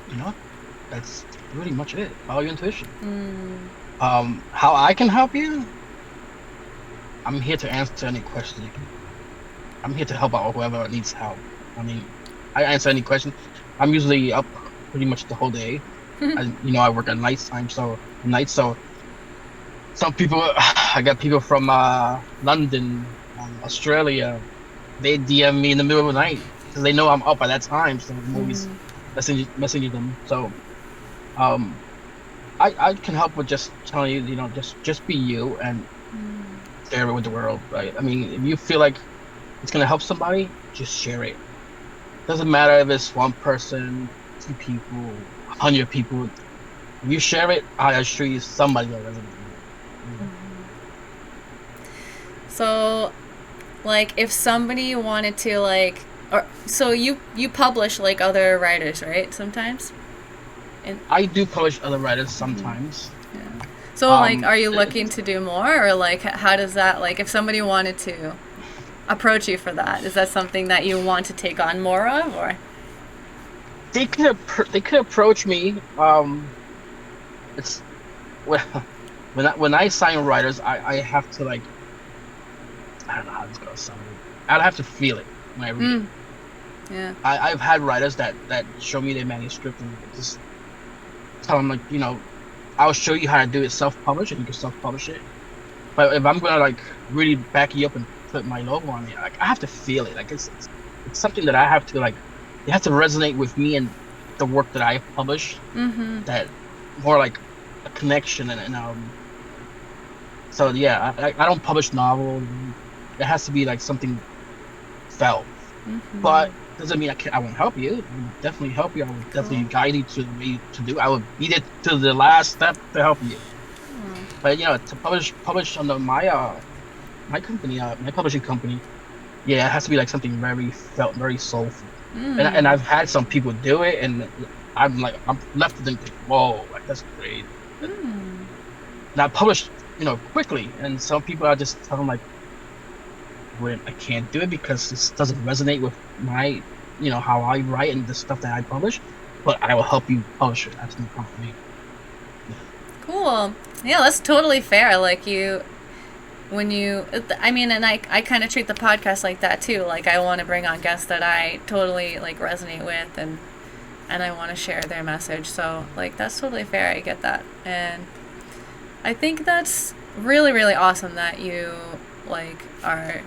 Speaker 1: You know, that's pretty much it. Follow your intuition. How I can help you? I'm here to answer any question you can. I'm here to help out whoever needs help. I mean, I answer any question. I'm usually up pretty much the whole day. I work at nighttime, so some people, I got people from London, Australia. They DM me in the middle of the night because they know I'm up at that time, so I'm always messaging them. So, I can help with just telling you, just be you and share it with the world, right? I mean, if you feel like it's gonna help somebody, just share it. Doesn't matter if it's one person, 2 people, 100 people. If you share it, I assure you somebody will resonate with it.
Speaker 2: So, like, if somebody wanted to, like, or so you publish, like, other writers, right? Sometimes.
Speaker 1: I do publish other writers sometimes.
Speaker 2: Yeah. So, like, are you looking to do more, or like, how does that, like, if somebody wanted to approach you for that, is that something that you want to take on more of, or?
Speaker 1: They could approach me. It's when I sign writers, I have to, like, I don't know how this gonna sound. I'd have to feel it when I read it.
Speaker 2: Yeah.
Speaker 1: I've had writers that show me their manuscript and just tell them, like, I'll show you how to do it self-publish, and you can self-publish it. But if I'm gonna, like, really back you up and put my logo on it, like, I have to feel it. Like, it's something that I have to, like, it has to resonate with me and the work that I publish. That more like a connection and so yeah, I don't publish novels. It has to be like something felt. But doesn't mean I won't help you. I will definitely help you. I will definitely
Speaker 2: Cool.
Speaker 1: guide you to the way to do. I will be there to the last step to help you. But to publish under my company, my publishing company, yeah, it has to be like something felt very soulful. And I've had some people do it, and I'm left to think, whoa, like that's great. And I published, quickly, and some people I just tell them like, when I can't do it because this doesn't resonate with my, how I write and the stuff that I publish, but I will help you publish it. That's no problem for me.
Speaker 2: Cool. Yeah, that's totally fair. Like I mean, and I kind of treat the podcast like that too. Like I want to bring on guests that I totally like resonate with, and I want to share their message. So like that's totally fair. I get that, and I think that's really really awesome that you like are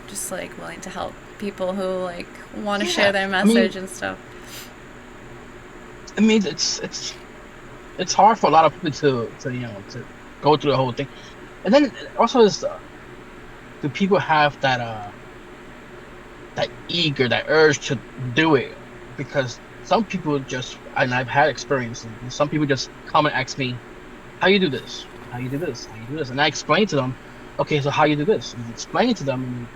Speaker 2: just like willing to help people who like want to share their message and stuff.
Speaker 1: I mean, it's hard for a lot of people to go through the whole thing, and then also is do people have that that urge to do it? Because some people just, and I've had experience, some people just come and ask me, how you do this, how you do this, how you do this, and I explain to them, okay, so how you do this, and I explain to them, and,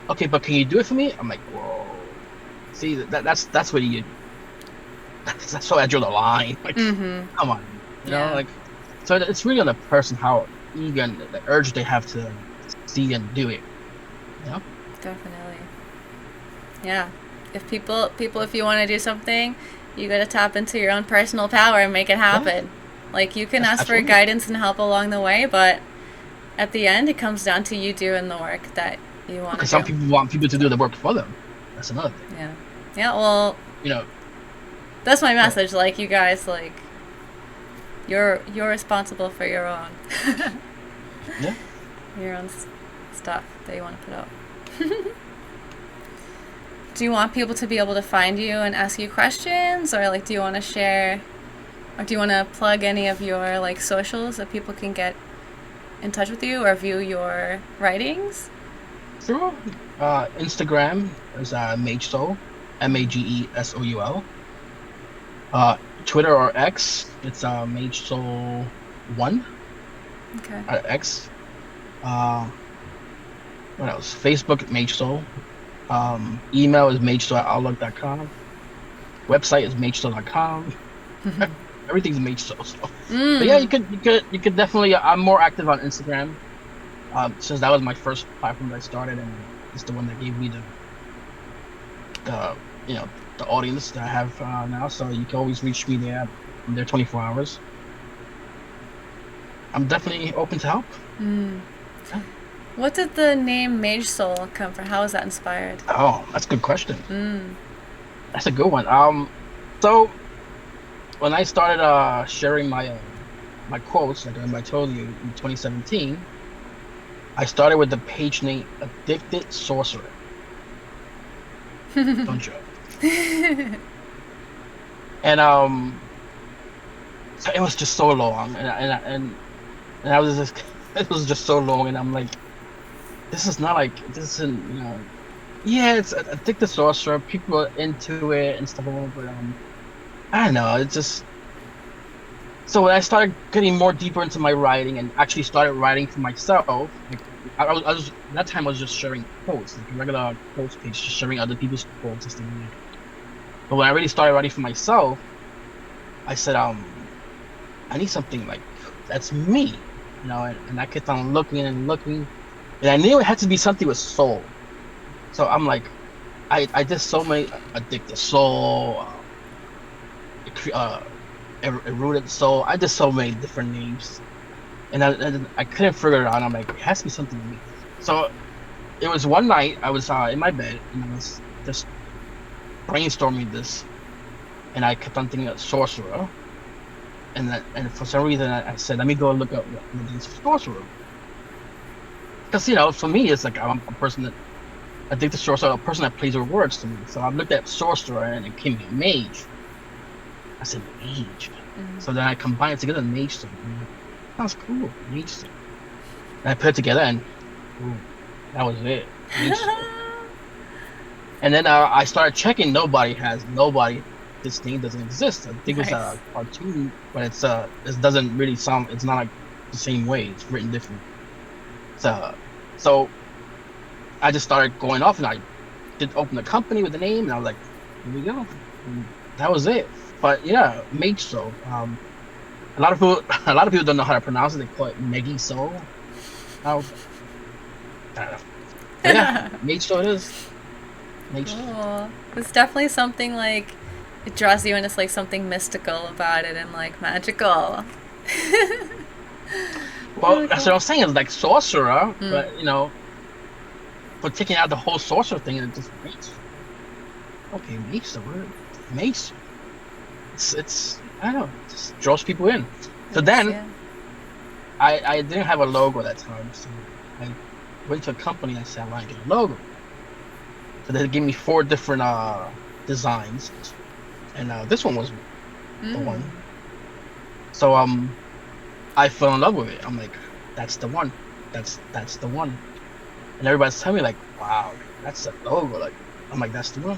Speaker 1: okay, but can you do it for me? I'm like, whoa, see that's where that's so I drew the line. Like, come on, like, so it's really on the person how eager and the urge they have to see and do it.
Speaker 2: Definitely. Yeah. If you want to do something, you got to tap into your own personal power and make it happen. Yeah. Like you can ask for guidance and help along the way, but at the end, it comes down to you doing the work that you want to do.
Speaker 1: Because some people want people to do the work for them. That's another thing.
Speaker 2: Yeah. Yeah. Well. That's my message. Like you guys, like you're responsible for your own. Your own stuff that you want to put out. Do you want people to be able to find you and ask you questions, or like do you want to share, or do you want to plug any of your like socials that people can get in touch with you or view your writings?
Speaker 1: Sure. Instagram is magesoul, magesoul. Twitter or X, it's magesoul1.
Speaker 2: Okay.
Speaker 1: X. What else? Facebook, magesoul. Email is magesoul@outlook.com. Website is magesoul.com. Everything's magesoul. So. But yeah, you could definitely. I'm more active on Instagram, since that was my first platform that I started, and it's the one that gave me the audience that I have now. So you can always reach me there. I'm there 24 hours. I'm definitely open to help. Yeah.
Speaker 2: What did the name magesoul come from? How was that inspired?
Speaker 1: Oh, that's a good question. That's a good one. So when I started sharing my quotes, like I told you, in 2017, I started with the page name Addicted Sorcerer. Don't joke. And so it was just so long, and I was just, it was just so long, and I'm like, this isn't, yeah, it's Addicted Sorcerer. People are into it and stuff, but I don't know. It's just, so when I started getting more deeper into my writing and actually started writing for myself, like I was that time I was just sharing quotes, like a regular quotes page, just sharing other people's quotes and stuff like that. But when I really started writing for myself, I said, I need something like that's me, and I kept on looking and looking, and I knew it had to be something with soul. So I'm like, I did so many Addicted Soul, Eroded Soul. I did so many different names, and I couldn't figure it out. I'm like, it has to be something with me. So it was one night I was in my bed and I was just brainstorming this, and I kept on thinking of sorcerer, and for some reason I said, let me go look up what is sorcerer, because for me it's like I'm a person that addicted to sorcerer, a person that plays with words to me. So I looked at sorcerer and it came to mage. I said mage. So then I combined it together, mage soul. Sounds cool, mage soul. And I put it together, and that was it. And then I started checking. Nobody. This name doesn't exist. I think it was
Speaker 2: Nice.
Speaker 1: a cartoon, but it doesn't really sound. It's not like the same way. It's written different. So I just started going off, and I did open a company with the name, and I was like, here we go. And that was it. But yeah, magesoul. A lot of people, a lot of people don't know how to pronounce it. They call it magesoul. I don't know. But yeah, magesoul it is. Magesoul.
Speaker 2: Cool. It's definitely something like it draws you in. It's like something mystical about it and like magical.
Speaker 1: Well,
Speaker 2: Really
Speaker 1: that's
Speaker 2: cool.
Speaker 1: what I'm saying. It's like sorcerer,
Speaker 2: Mm.
Speaker 1: but but taking out the whole sorcerer thing and just mace. Okay, mace. The word mace. It's I don't know. It just draws people in. So
Speaker 2: Yes,
Speaker 1: then
Speaker 2: yeah.
Speaker 1: I didn't have a logo at that time, so I went to a company and said I want to get a logo. So they gave me 4 different designs, and this one was the
Speaker 2: Mm.
Speaker 1: one. So I fell in love with it. I'm like, that's the one. That's the one. And everybody's telling me like, wow, that's the logo. Like, I'm like, that's the one.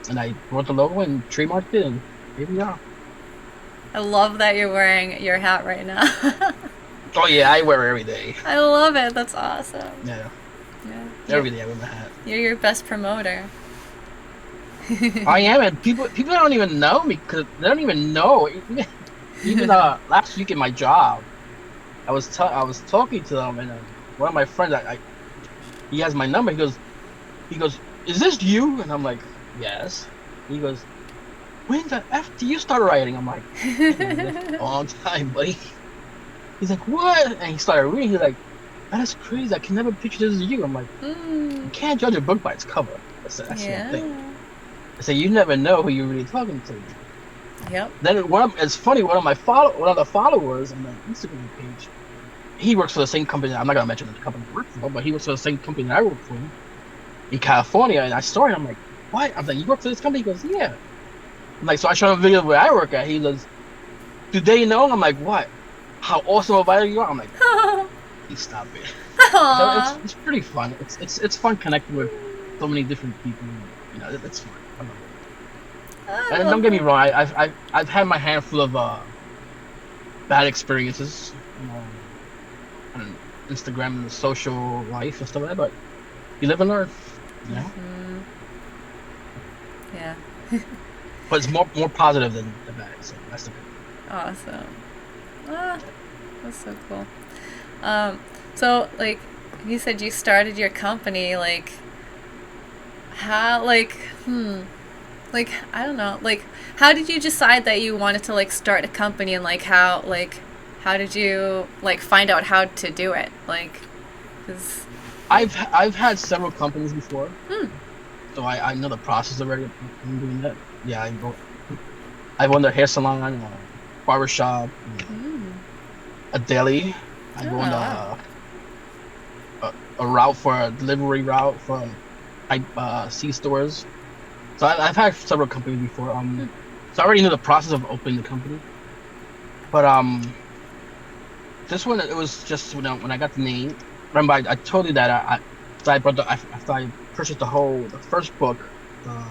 Speaker 1: And I wrote the logo and trademarked it, and here we are.
Speaker 2: I love that you're wearing your hat right now.
Speaker 1: Oh yeah, I wear it every day.
Speaker 2: I love it. That's awesome.
Speaker 1: Yeah,
Speaker 2: Yeah.
Speaker 1: every day I wear my hat.
Speaker 2: You're your best promoter.
Speaker 1: I am, and people don't even know me because they don't even know. Even last week in my job, I was talking to them, and one of my friends, he has my number. He goes, is this you? And I'm like, yes. He goes, when the f do you start writing? I'm like, I've been doing this for a long time, buddy. He's like, what? And he started reading. He's like, that is crazy. I can never picture this as you. I'm like, you
Speaker 2: Mm.
Speaker 1: can't judge a book by its cover. That's the thing.
Speaker 2: Yeah.
Speaker 1: I say you never know who you're really talking to.
Speaker 2: Yep.
Speaker 1: Then it's funny. One of the followers on the Instagram page, he works for the same company. I'm not gonna mention the company he works for, but he works for the same company that I work for in California. And I saw him. I'm like, what? I'm like, you work for this company? He goes, yeah. I'm like, so I showed him a video where I work at. He goes, do they know? I'm like, what? How awesome of a writer you are? I'm like, please stop it. So
Speaker 2: Aww.
Speaker 1: it's pretty fun. It's fun connecting with so many different people. It's fun. I love it.
Speaker 2: I
Speaker 1: And don't
Speaker 2: love
Speaker 1: get me
Speaker 2: it.
Speaker 1: wrong, I've had my handful of bad experiences, on Instagram and the social life and stuff like that. But you live and learn, you know.
Speaker 2: Mm-hmm. Yeah.
Speaker 1: But it's more positive than the bad. So that's the good.
Speaker 2: Awesome. Ah, that's so cool. Um, so like you said you started your company, like how like I don't know, like how did you decide that you wanted to like start a company and how did you like find out how to do it? Like 'cause
Speaker 1: I've had several companies before,
Speaker 2: hmm,
Speaker 1: so I know the process already of doing that. Yeah, I've owned a hair salon, barber shop,
Speaker 2: mm,
Speaker 1: a deli. I
Speaker 2: oh
Speaker 1: go on
Speaker 2: wow.
Speaker 1: a route for a delivery route for type C stores. So I've had several companies before.
Speaker 2: Hmm.
Speaker 1: So I already knew the process of opening the company. But this one it was just when I got the name. Remember I told you that after I after I purchased the first book, the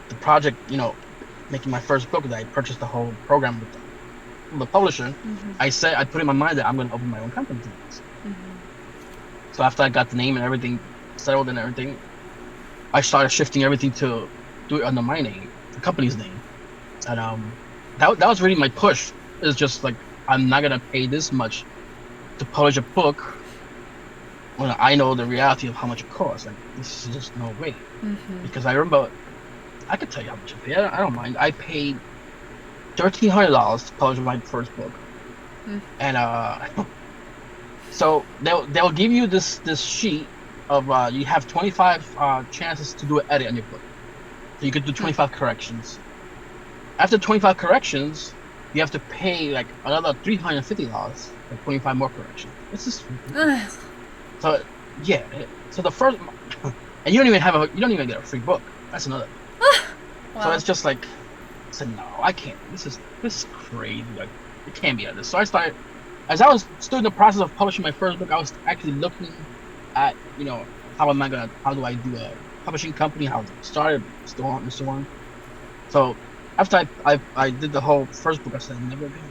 Speaker 1: the project, making my first book, that I purchased the whole program with the publisher.
Speaker 2: Mm-hmm.
Speaker 1: I said I put in my mind that I'm going to open my own company.
Speaker 2: Mm-hmm.
Speaker 1: So after I got the name and everything settled and everything, I started shifting everything to do it under my name, the company's name. And that was really my push. It's just like I'm not gonna pay this much to publish a book when I know the reality of how much it costs. Like this is just no way.
Speaker 2: Mm-hmm.
Speaker 1: Because I remember I could tell you how much I paid. I don't mind. I paid $1,300 to publish my first book,
Speaker 2: Mm-hmm.
Speaker 1: and so they'll give you this sheet of you have 25 chances to do an edit on your book. So you could do 25 corrections. After 25 corrections, you have to pay like another $350 for 25 more corrections. This is ridiculous. So yeah, so the first, and you don't even get a free book. That's another thing. So
Speaker 2: Wow.
Speaker 1: it's just like, I said no, I can't. This is crazy. Like it can't be like this. So I started, as I was still in the process of publishing my first book, I was actually looking at how do I do publishing company, how it started, so on and so on. So after I did the whole first book, I said never again.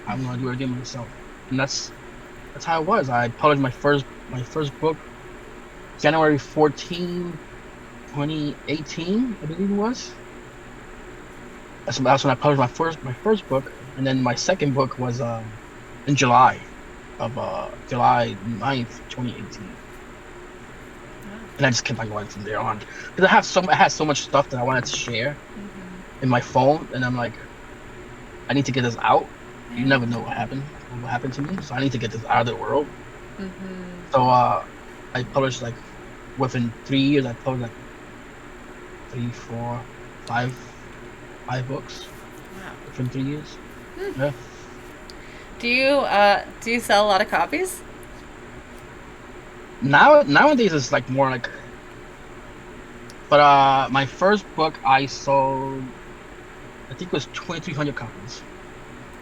Speaker 1: I'm gonna do it again myself, and that's how it was. I published my first book January 14, 2018, I believe it was. That's when I published my first book, and then my second book was in July 9th, 2018. And I just kept on going from there on because I had so much stuff that I wanted to share in my phone, and I'm like, I need to get this out. You never know what happened to me, so I need to get this out of the world. So I published like within 3 years, I published like three, four, five books
Speaker 2: Wow.
Speaker 1: within 3 years. Yeah.
Speaker 2: Do you sell a lot of copies?
Speaker 1: Nowadays it's like more like, but my first book I sold, I think it was 2,300 copies.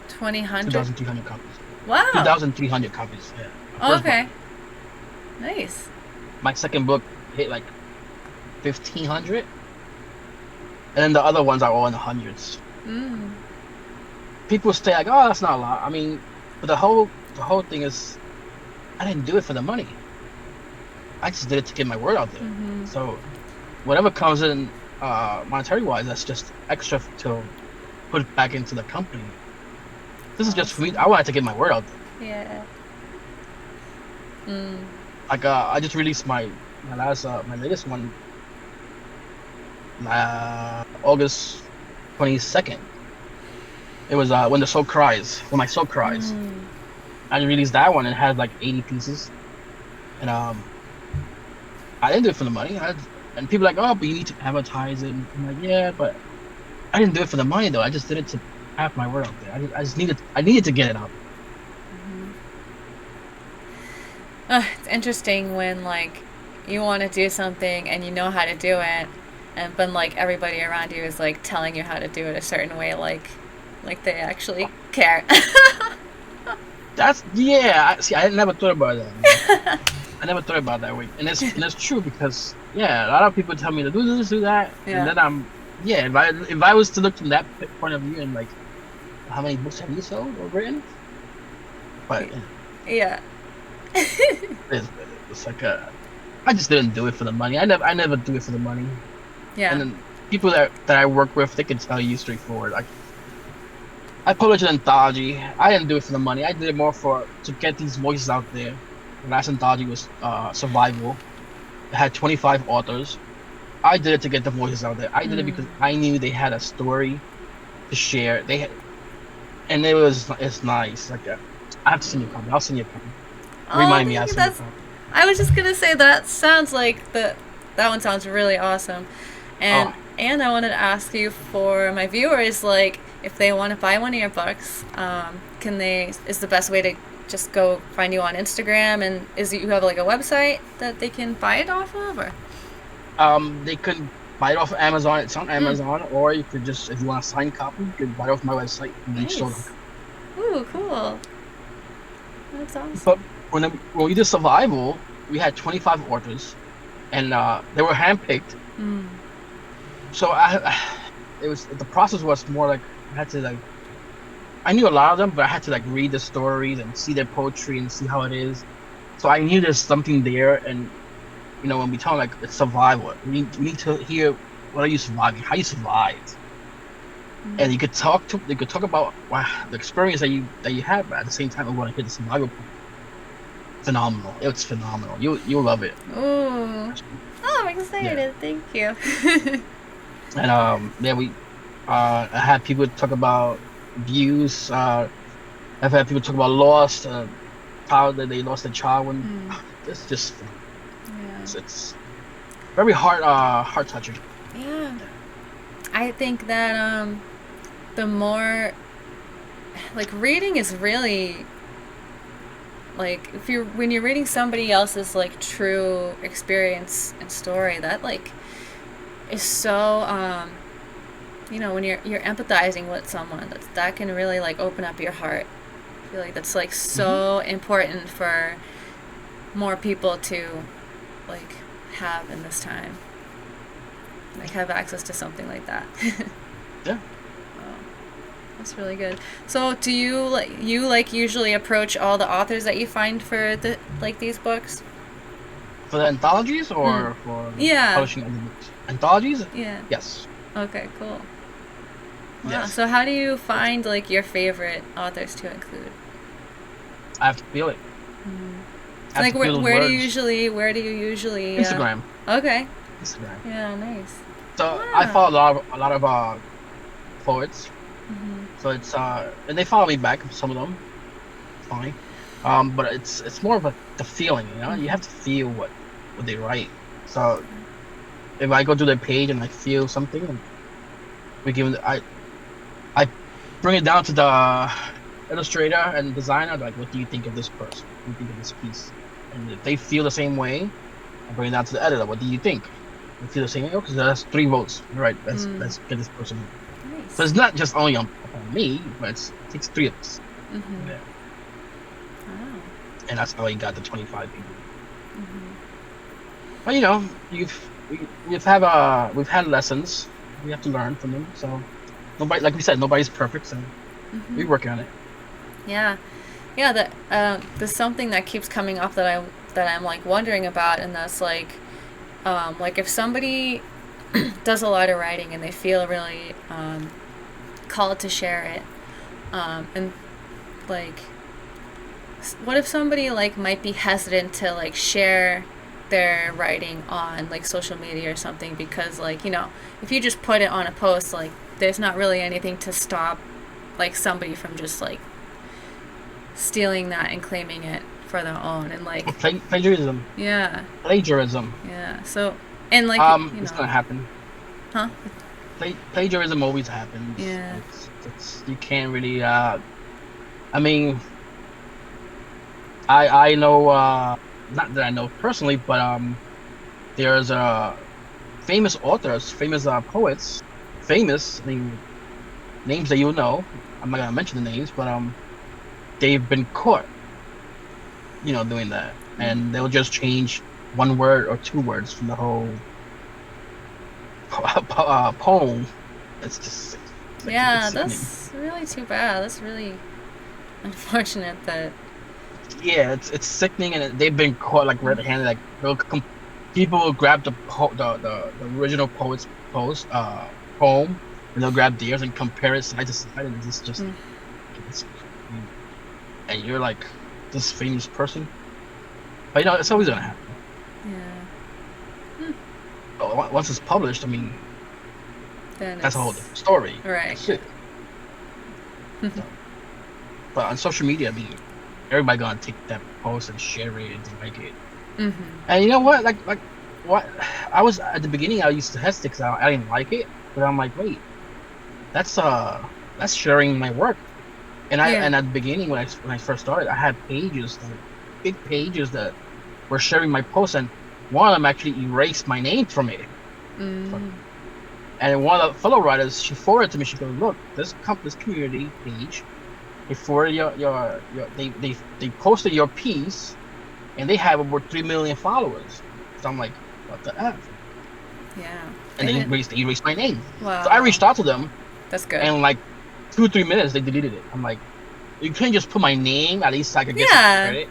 Speaker 2: 2,000?
Speaker 1: 2,300 copies.
Speaker 2: Wow.
Speaker 1: 2,300 copies. Yeah.
Speaker 2: Oh, okay. Nice.
Speaker 1: My second book hit like 1,500, and then the other ones are all in the hundreds. People say like, "Oh, that's not a lot." I mean, but the whole thing is, I didn't do it for the money. I just did it to get my word out there. So whatever comes in monetary wise, that's just extra to put back into the company. This is just for me. I wanted to get my word out there.
Speaker 2: Yeah.
Speaker 1: Like I just released my latest one August 22nd. It was when my soul cries. I released that one and it had like 80 pieces, and I didn't do it for the money. And people are like, oh, but you need to advertise it. And I'm like, yeah, but I didn't do it for the money though. I just did it to have my word out there. I needed to get it out.
Speaker 2: It's interesting when like you want to do something and you know how to do it, and but like everybody around you is like telling you how to do it a certain way, like they actually care.
Speaker 1: That's See, I never thought about that. I never thought about that way, and it's true because a lot of people tell me to do this, do that, and then if I was to look from that point of view and like, how many books have you sold or written? But
Speaker 2: yeah.
Speaker 1: it's like I just didn't do it for the money. I never do it for the money.
Speaker 2: Yeah.
Speaker 1: And then people that I work with, they can tell you straightforward. Like, I published an anthology. I didn't do it for the money. I did it more to get these voices out there. The last anthology was survival. It had 25 authors. I did it to get the voices out there. I did it because I knew they had a story to share. And it's nice. Like I have to send you a copy. I'll send you a copy. Remind me.
Speaker 2: I was just gonna say that sounds like that one sounds really awesome, and I wanted to ask you for my viewers, like if they want to buy one of your books, is the best way to just go find you on Instagram, and you have like a website that they can buy it off of, or?
Speaker 1: They could buy it off of Amazon. It's on Amazon, or you could just, if you want a signed copy, you could buy it off my website.
Speaker 2: Nice. Ooh, cool. That's awesome.
Speaker 1: But when we did survival, we had 25 authors, and they were handpicked. So the process was more like I had to I knew a lot of them, but I had to like read the stories and see their poetry and see how it is. So I knew there's something there, and when we talk like it's survival, we need to hear what are you surviving, how you survived, and they could talk about the experience that you had, but at the same time we want to hit the survival part. Phenomenal. It's phenomenal. You'll love it.
Speaker 2: Ooh. Oh, I'm excited. Yeah. Thank you.
Speaker 1: And we I had people talk about views. I've had people talk about lost, how that they lost a child when it's just it's very heart touching.
Speaker 2: Yeah. I think that the more like reading is really like when you're reading somebody else's like true experience and story, that like is so when you're empathizing with someone, that can really like open up your heart. I feel like that's like so important for more people to like have in this time. like have access to something like that.
Speaker 1: Yeah.
Speaker 2: Oh, that's really good. So do you usually approach all the authors that you find for these books?
Speaker 1: For the anthologies
Speaker 2: Mm.
Speaker 1: or for
Speaker 2: Yeah.
Speaker 1: publishing other books? Anthologies?
Speaker 2: Yeah.
Speaker 1: Yes.
Speaker 2: Okay, cool. Wow.
Speaker 1: Yes.
Speaker 2: So how do you find like your favorite authors to include?
Speaker 1: I have to feel it. I have
Speaker 2: Like
Speaker 1: to feel those
Speaker 2: where do you
Speaker 1: words.
Speaker 2: usually
Speaker 1: Instagram.
Speaker 2: Okay.
Speaker 1: Instagram.
Speaker 2: Yeah, nice.
Speaker 1: So I
Speaker 2: Wow.
Speaker 1: follow a lot of poets. So it's and they follow me back. Some of them, fine. But it's more of the feeling. You have to feel what they write. So if I go to their page and I feel something, and we give them, I bring it down to the illustrator and designer. Like, what do you think of this person? What do you think of this piece? And if they feel the same way, I bring it down to the editor. What do you think? You feel the same way? Because that's 3 votes. Right. Let's get this person in.
Speaker 2: Nice.
Speaker 1: So it's not just only on me, but it takes 3 of us. Yeah.
Speaker 2: Wow.
Speaker 1: And that's how he got the 25 people. But we've had lessons. We have to learn from them. So nobody, like we said, nobody's perfect. So we're working on it.
Speaker 2: Yeah, yeah. There's something that keeps coming up that I'm like wondering about, and that's like if somebody does a lot of writing and they feel really called to share it, and like, what if somebody like might be hesitant to like share their writing on like social media or something because like if you just put it on a post, like there's not really anything to stop like somebody from just like stealing that and claiming it for their own and like
Speaker 1: plagiarism.
Speaker 2: Yeah.
Speaker 1: Plagiarism.
Speaker 2: Yeah. So and like
Speaker 1: it's gonna happen.
Speaker 2: Huh?
Speaker 1: Plagiarism always happens.
Speaker 2: Yeah.
Speaker 1: It's you can't really. I mean, I know. Not that I know personally, but there's famous authors, famous poets, famous. I mean, names that you know. I'm not gonna mention the names, but they've been caught, doing that, and they'll just change 1 word or 2 words from the whole poem. It's just
Speaker 2: yeah, that's really too bad. That's really unfortunate that.
Speaker 1: Yeah, it's sickening, and they've been caught like red-handed. Like people will grab the original poet's poem, and they'll grab theirs and compare it side to side, and it's just and you're like this famous person, but it's always gonna happen.
Speaker 2: Yeah.
Speaker 1: But once it's published, I mean,
Speaker 2: Then
Speaker 1: that's a whole different story.
Speaker 2: Right.
Speaker 1: Shit. So, but on social media, I mean, everybody gonna take that post and share it and like it. And you know what? Like what? I was at the beginning. I used to hesitate because I didn't like it, but I'm like, wait, that's sharing my work. And and at the beginning when I first started, I had pages, like, big pages that were sharing my posts, and one of them actually erased my name from it. And one of the fellow writers, she forwarded to me. She goes, "Look, this community page, they forwarded they posted your piece, and they have over 3 million followers." So I'm like, "What the f?"
Speaker 2: Yeah.
Speaker 1: And they erased my name.
Speaker 2: Wow.
Speaker 1: So I reached out to them.
Speaker 2: That's good.
Speaker 1: And like 2 or 3 minutes, they deleted it. I'm like, you can't just put my name. At least I could get some credit,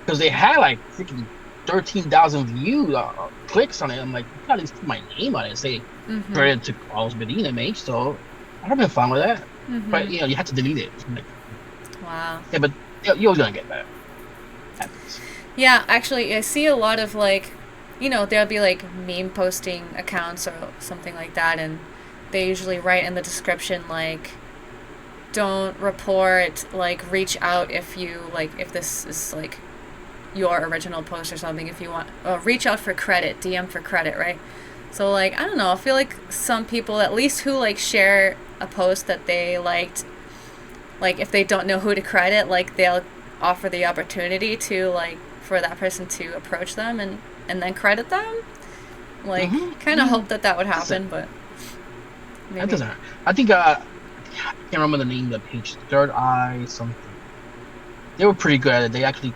Speaker 1: because they had like freaking 13,000 views, clicks on it. I'm like, you can at least put my name on it and say credit to Carlos Medina, mate. So I've been fine with that. But you have to delete it. Like,
Speaker 2: wow.
Speaker 1: Yeah, but you're gonna get that. Happens.
Speaker 2: Yeah, actually, I see a lot of like, there'll be like meme posting accounts or something like that, and they usually write in the description like, don't report, like reach out if this is like your original post or something, if you want, reach out for credit, DM for credit, right? So like, I don't know, I feel like some people, at least who like share a post that they liked, like if they don't know who to credit, like they'll offer the opportunity to like for that person to approach them and then credit them. Like kind of hope that would happen, but maybe.
Speaker 1: That doesn't. I think I can't remember the name of the page. Third Eye something. They were pretty good at it. They actually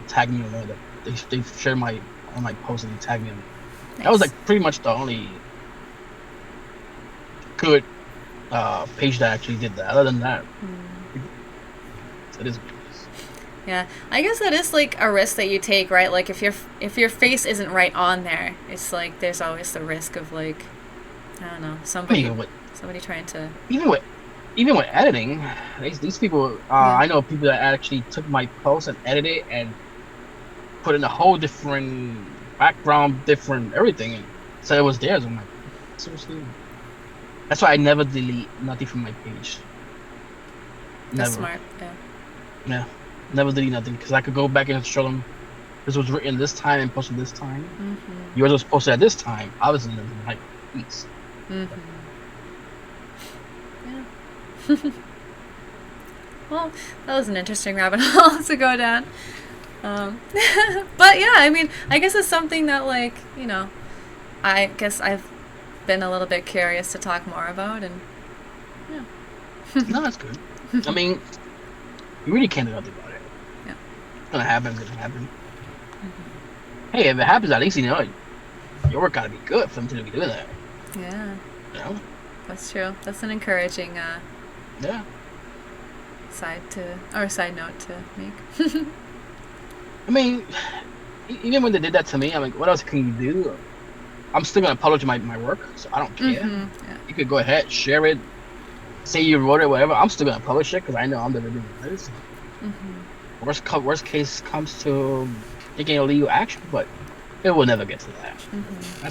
Speaker 1: tagged me on it. They shared my post and they tagged me on it. Nice. That was like pretty much the only good page that actually did that. Other than that, it is what it is.
Speaker 2: Yeah, I guess that is like a risk that you take, right? Like if your face isn't right on there, it's like there's always the risk of like, I don't know,
Speaker 1: I mean,
Speaker 2: somebody trying to
Speaker 1: even with editing, these people, I know people that actually took my post and edited it and put in a whole different background, different everything, and said it was theirs. I'm like, seriously? That's why I never delete nothing from my page.
Speaker 2: That's
Speaker 1: Never.
Speaker 2: smart. Yeah.
Speaker 1: Yeah. Never delete nothing because I could go back and show them this was written this time and posted this time.
Speaker 2: Mm-hmm.
Speaker 1: Yours was posted at this time. Obviously, it doesn't like weeks.
Speaker 2: Mm-hmm. Yeah. Well, that was an interesting rabbit hole to go down. But yeah, I mean, I guess it's something that, like, you know, I guess I've been a little bit curious to talk more about, and yeah.
Speaker 1: No, that's good. I mean, you really can't do nothing about it.
Speaker 2: Yeah.
Speaker 1: It's gonna happen. It's gonna happen. Mm-hmm. Hey, if it happens, at least you know your work gotta be good for them to be doing that.
Speaker 2: Yeah.
Speaker 1: You know?
Speaker 2: That's true. That's an encouraging
Speaker 1: yeah.
Speaker 2: side note to make.
Speaker 1: I mean, even when they did that to me, I'm like, what else can you do? I'm still gonna publish my work, so I don't care.
Speaker 2: Mm-hmm. Yeah.
Speaker 1: You could go ahead, share it, say you wrote it, whatever. I'm still gonna publish it because I know I'm the reviewing this.
Speaker 2: Mm-hmm.
Speaker 1: Worst case comes to taking illegal action, but it will never get to that.
Speaker 2: Mm-hmm.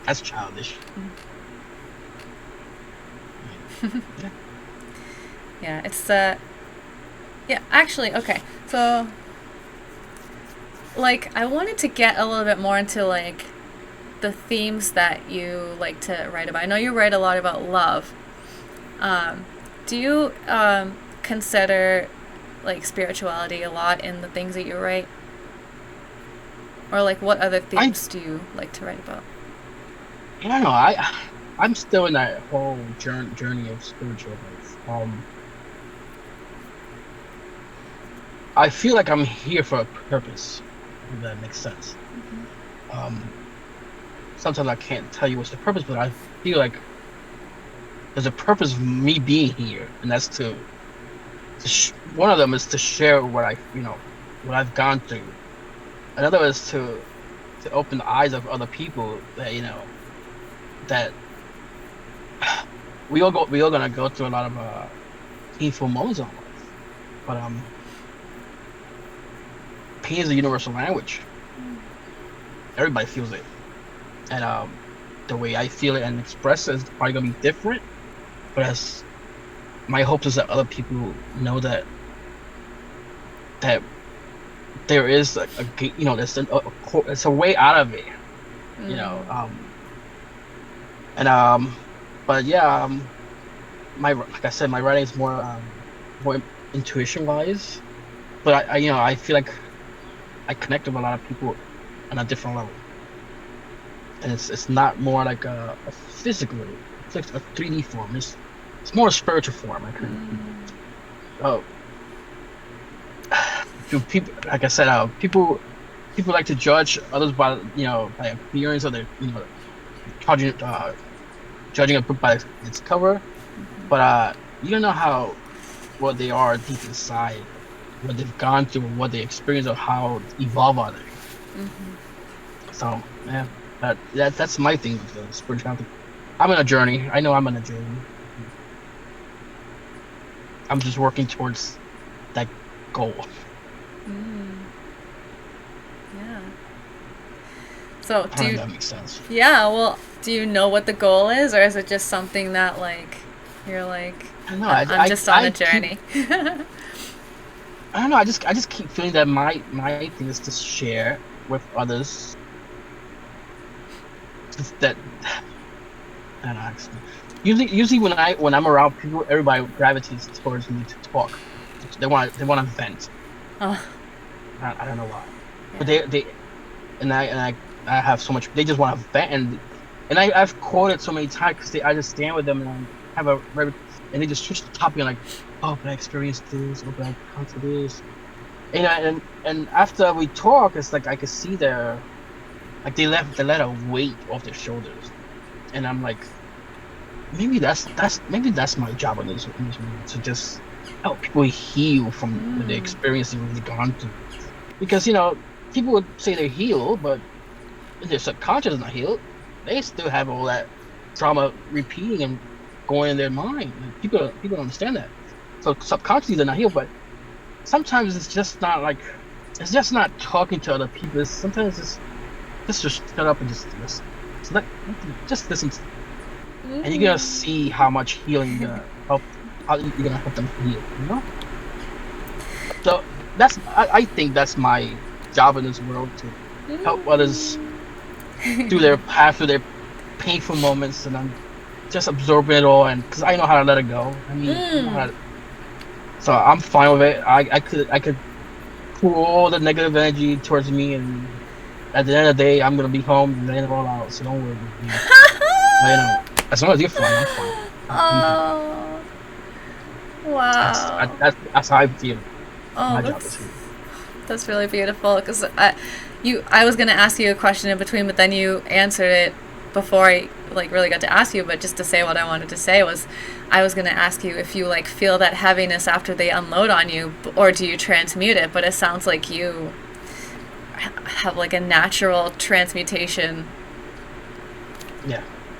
Speaker 1: That's childish.
Speaker 2: Mm-hmm. Yeah. Yeah, it's yeah, actually, okay. So like I wanted to get a little bit more into like the themes that you like to write about. I know you write a lot about love. Do you consider like spirituality a lot in the things that you write? Or like what other themes do you like to write about?
Speaker 1: I don't know. I'm still in that whole journey of spiritual life. I feel like I'm here for a purpose, if that makes sense. Mm-hmm. Sometimes I can't tell you what's the purpose, but I feel like there's a purpose of me being here, and that's to one of them is to share what I've gone through. Another is to open the eyes of other people that that we all gonna go through a lot of painful moments in our life, but pain is a universal language. Everybody feels it, and the way I feel it and express it is probably gonna be different. But as my hopes is that other people know that there is there's a way out of it, but yeah, like I said, my writing is more intuition wise, but I feel like I connect with a lot of people on a different level, and it's not more like a physical, it's like a 3D form. It's more a spiritual form. People, like I said, people like to judge others by by appearance, or judging a book by its cover, but you don't know what they are deep inside, what they've gone through, what they experience, or how evolved are they. Mm-hmm. So yeah, that's my thing with the spirituality. I'm on a journey. I know I'm on a journey. I'm just working towards that goal.
Speaker 2: Yeah. So
Speaker 1: that makes sense.
Speaker 2: Yeah. Well, do you know what the goal is, or is it just something that like you're like? I'm just on a journey.
Speaker 1: I don't know. I just keep feeling that my thing is to share with others. That I don't know. Usually when I'm around people, everybody gravitates towards me to talk. They want to vent.
Speaker 2: Oh.
Speaker 1: I don't know why, yeah. But I have so much. They just want to vent, and I've quoted so many times because I just stand with them and I have and they just switch the topic and like, oh, but I experienced this, or but I come to this, and after we talk, it's like I could see they let a weight off their shoulders, and I'm like, maybe that's my job in this world, to just help people heal from the experiences they've gone through. Because people would say they're healed, but if their subconscious is not healed, they still have all that trauma repeating and going in their mind. And people don't understand that. So subconsciously they're not healed, but sometimes it's just not talking to other people. Sometimes it's just shut up and just listen. Just listen, and you're gonna see how much healing you're gonna help. How you're gonna help them heal. So I think that's my job in this world, to help others through their path, through their painful moments, and I'm just absorbing it all, and because I know how to let it go. I mean, I know how to, so I'm fine with it. I could pull all the negative energy towards me, and at the end of the day, I'm gonna be home and laying it all out. So don't worry about me. As long as you're fine, I'm fine.
Speaker 2: Oh, wow.
Speaker 1: That's how I feel.
Speaker 2: Oh,
Speaker 1: My job is here.
Speaker 2: that's really beautiful. Because I was gonna ask you a question in between, but then you answered it before I really got to ask you. But just to say what I wanted to say was, I was gonna ask you if you feel that heaviness after they unload on you, or do you transmute it? But it sounds like you have a natural transmutation.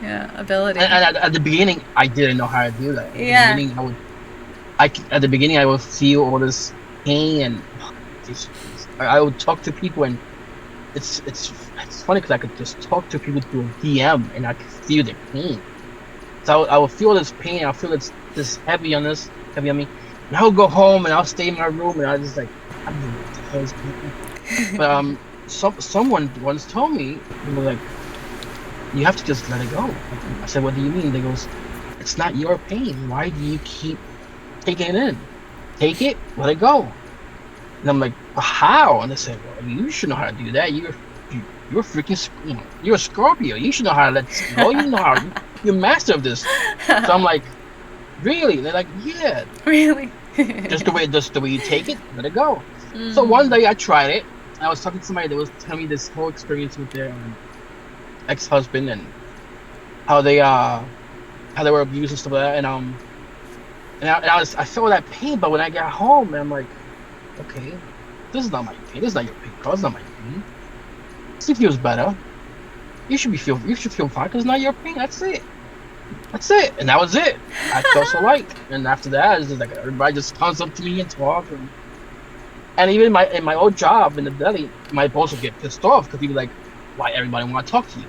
Speaker 1: Yeah,
Speaker 2: ability.
Speaker 1: And at the beginning, I didn't know how to do that. At the beginning, I would feel all this pain, and I would talk to people, and it's funny because I could just talk to people through a DM, and I could feel their pain. So I would feel this pain. I feel this heavy on me, and I would go home and I'll stay in my room, and I was just like, I don't know what the hell is going on. But someone once told me, they were like, you have to just let it go. I said, what do you mean? They goes, it's not your pain. Why do you keep taking it in? Take it, let it go. And I'm like, well, how? And they said, well, you should know how to do that. You're freaking, you're a Scorpio. You should know how to let this go. You know how. You're master of this. So I'm like, really? And they're like, yeah.
Speaker 2: Really?
Speaker 1: just the way you take it, let it go. So one day I tried it. I was talking to somebody that was telling me this whole experience with their ex-husband, and how they were abused and stuff like that, and I felt that pain, but when I got home, and I'm like, okay, this is not my pain. This is not your pain. It's not my pain. She feels better. You should feel fine because it's not your pain. That's it. And that was it. I felt so light. And after that, it's just like everybody just comes up to me and talk, and even in my old job in the deli, my boss would get pissed off because he'd be like, why everybody want to talk to you?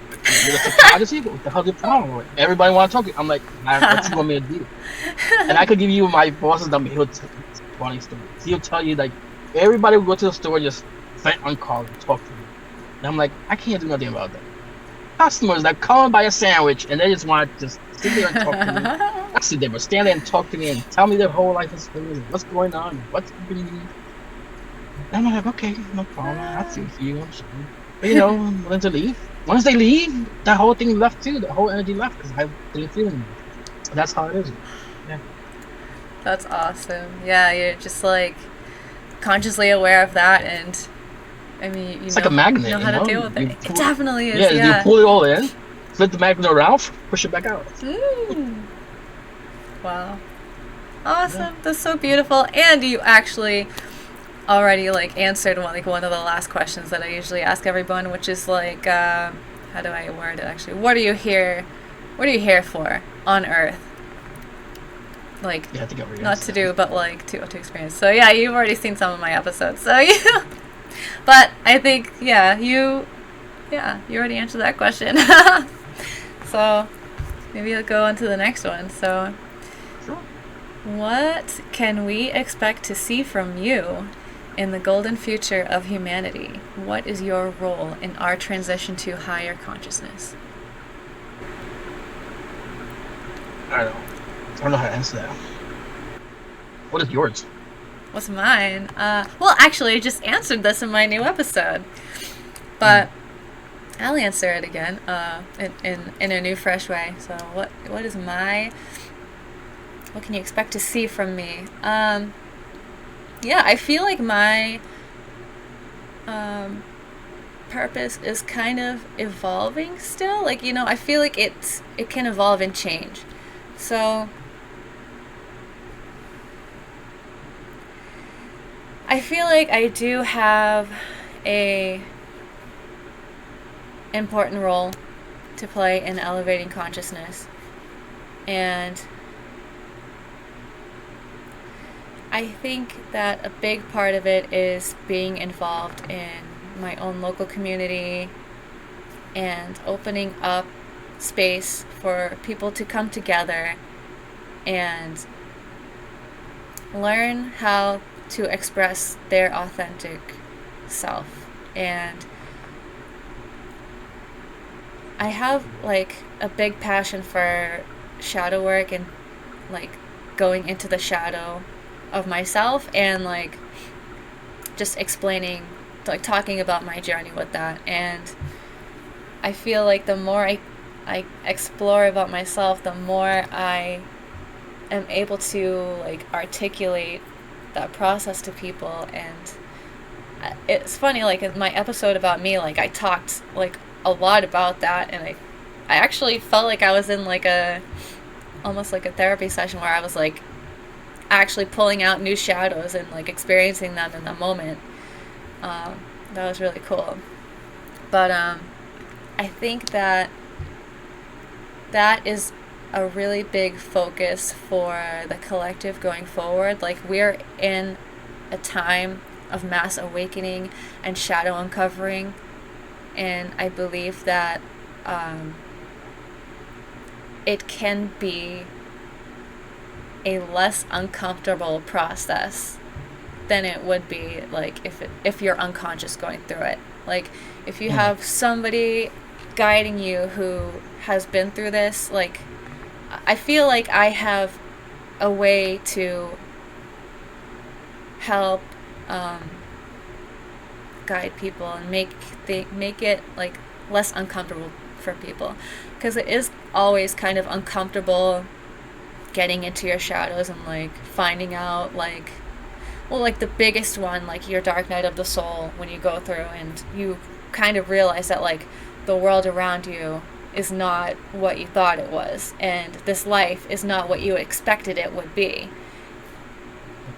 Speaker 1: You're the psychologist people. What the hell's your problem? Everybody want to talk to you. I'm like, what you want me to do? And I could give you my boss's number. He'll tell you funny stories. He'll tell you everybody will go to the store, just vent on call and talk to me. And I'm like, I can't do nothing about that. Customers that come and buy a sandwich and they just want to just sit there and talk to me. I sit there, but stand there and talk to me and tell me their whole life experience, what's going on, what's happening. And I'm like, okay, no problem. I feel for you. I'm sorry. But when to leave. Once they leave, that whole thing left too. The whole energy left because I didn't feel anymore. That's how it is. Yeah.
Speaker 2: That's awesome. Yeah, you're just consciously aware of that, and I mean,
Speaker 1: it's like a magnet.
Speaker 2: You know how to deal with it. It definitely is.
Speaker 1: Yeah, you pull it all in, flip the magnet around, push it back out.
Speaker 2: Wow. Awesome. Yeah. That's so beautiful. And you actually already answered one of the last questions that I usually ask everyone, which is how do I word it actually? What are you here for on Earth? Not to do, but to experience. So yeah, you've already seen some of my episodes. So yeah. But I think you already answered that question. So maybe I'll go on to the next one. So
Speaker 1: sure.
Speaker 2: What can we expect to see from you in the golden future of humanity? What is your role in our transition to higher consciousness?
Speaker 1: I don't know how to answer that. What is yours?
Speaker 2: What's mine? Well, actually, I just answered this in my new episode, but I'll answer it again in a new, fresh way. So, what is what can you expect to see from me? Yeah, I feel like my purpose is kind of evolving still. I feel like it can evolve and change. So I feel like I do have a important role to play in elevating consciousness. And I think that a big part of it is being involved in my own local community and opening up space for people to come together and learn how to express their authentic self. And I have like a big passion for shadow work and like going into the shadow of myself and like just explaining, like talking about my journey with that. And I feel like the more I explore about myself, the more I am able to like articulate that process to people. And it's funny, like in my episode about me, like I talked like a lot about that, and I actually felt like I was in like a almost like a therapy session where I was like actually pulling out new shadows and like experiencing them in the moment. That was really cool. But I think that that is a really big focus for the collective going forward. Like we're in a time of mass awakening and shadow uncovering, and I believe that it can be a less uncomfortable process than it would be like if you're unconscious going through it. Like if you have somebody guiding you who has been through this, like I feel like I have a way to help guide people and make it like less uncomfortable for people, because it is always kind of uncomfortable getting into your shadows and like finding out like, well, like the biggest one, like your dark night of the soul, when you go through and you kind of realize that like the world around you is not what you thought it was, and this life is not what you expected it would be.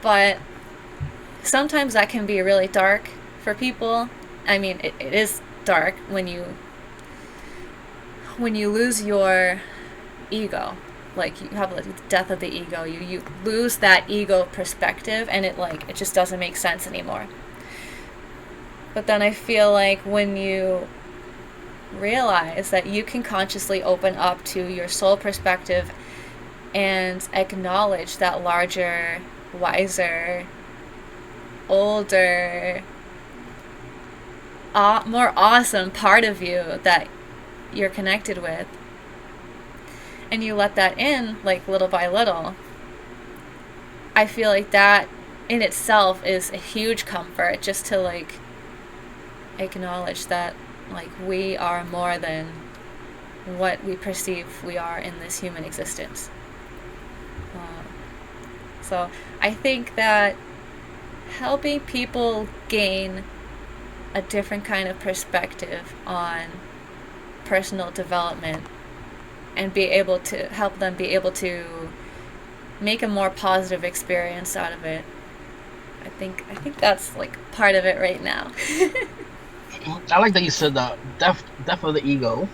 Speaker 2: But sometimes that can be really dark for people. I mean, it is dark when you lose your ego. Like you have the death of the ego. You lose that ego perspective, and it just doesn't make sense anymore. But then I feel like when you realize that you can consciously open up to your soul perspective and acknowledge that larger, wiser, older, more awesome part of you that you're connected with, and you let that in like little by little, I feel like that in itself is a huge comfort, just to like acknowledge that like we are more than what we perceive we are in this human existence. So I think that helping people gain a different kind of perspective on personal development and be able to help them be able to make a more positive experience out of it. I think that's like part of it right now.
Speaker 1: I like that you said that death of the ego.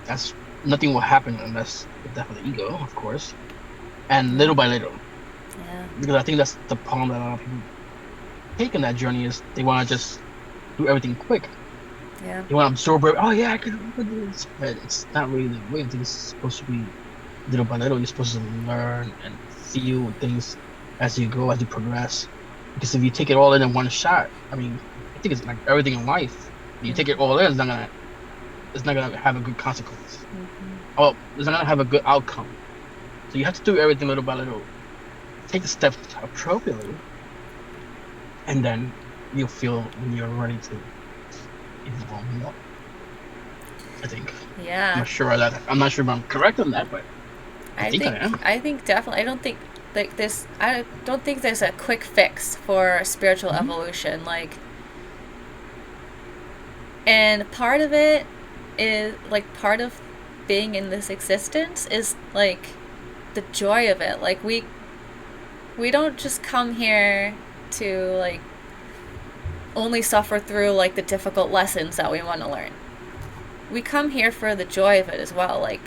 Speaker 1: That's nothing will happen unless the death of the ego, of course, and little by little.
Speaker 2: Yeah.
Speaker 1: Because I think that's the problem that a lot of people take in that journey is they want to just do everything quick.
Speaker 2: Yeah.
Speaker 1: They want to absorb it. Oh yeah, I can do this, but it's not really the way. I think it's supposed to be little by little. You're supposed to learn and feel things as you go, as you progress. Because if you take it all in one shot, I mean, I think it's like everything in life. If you take it all in, it's not gonna have a good consequence. Oh, it's not gonna have a good outcome. So you have to do everything little by little. Take the steps appropriately, and then you'll feel when you're ready to evolve more. I think.
Speaker 2: Yeah.
Speaker 1: I'm not sure if I'm correct on that, but I think I am.
Speaker 2: I think definitely. I don't think there's a quick fix for spiritual evolution. Like, and part of it is like part of being in this existence is like the joy of it. Like we don't just come here to like only suffer through like the difficult lessons that we want to learn. We come here for the joy of it as well. Like,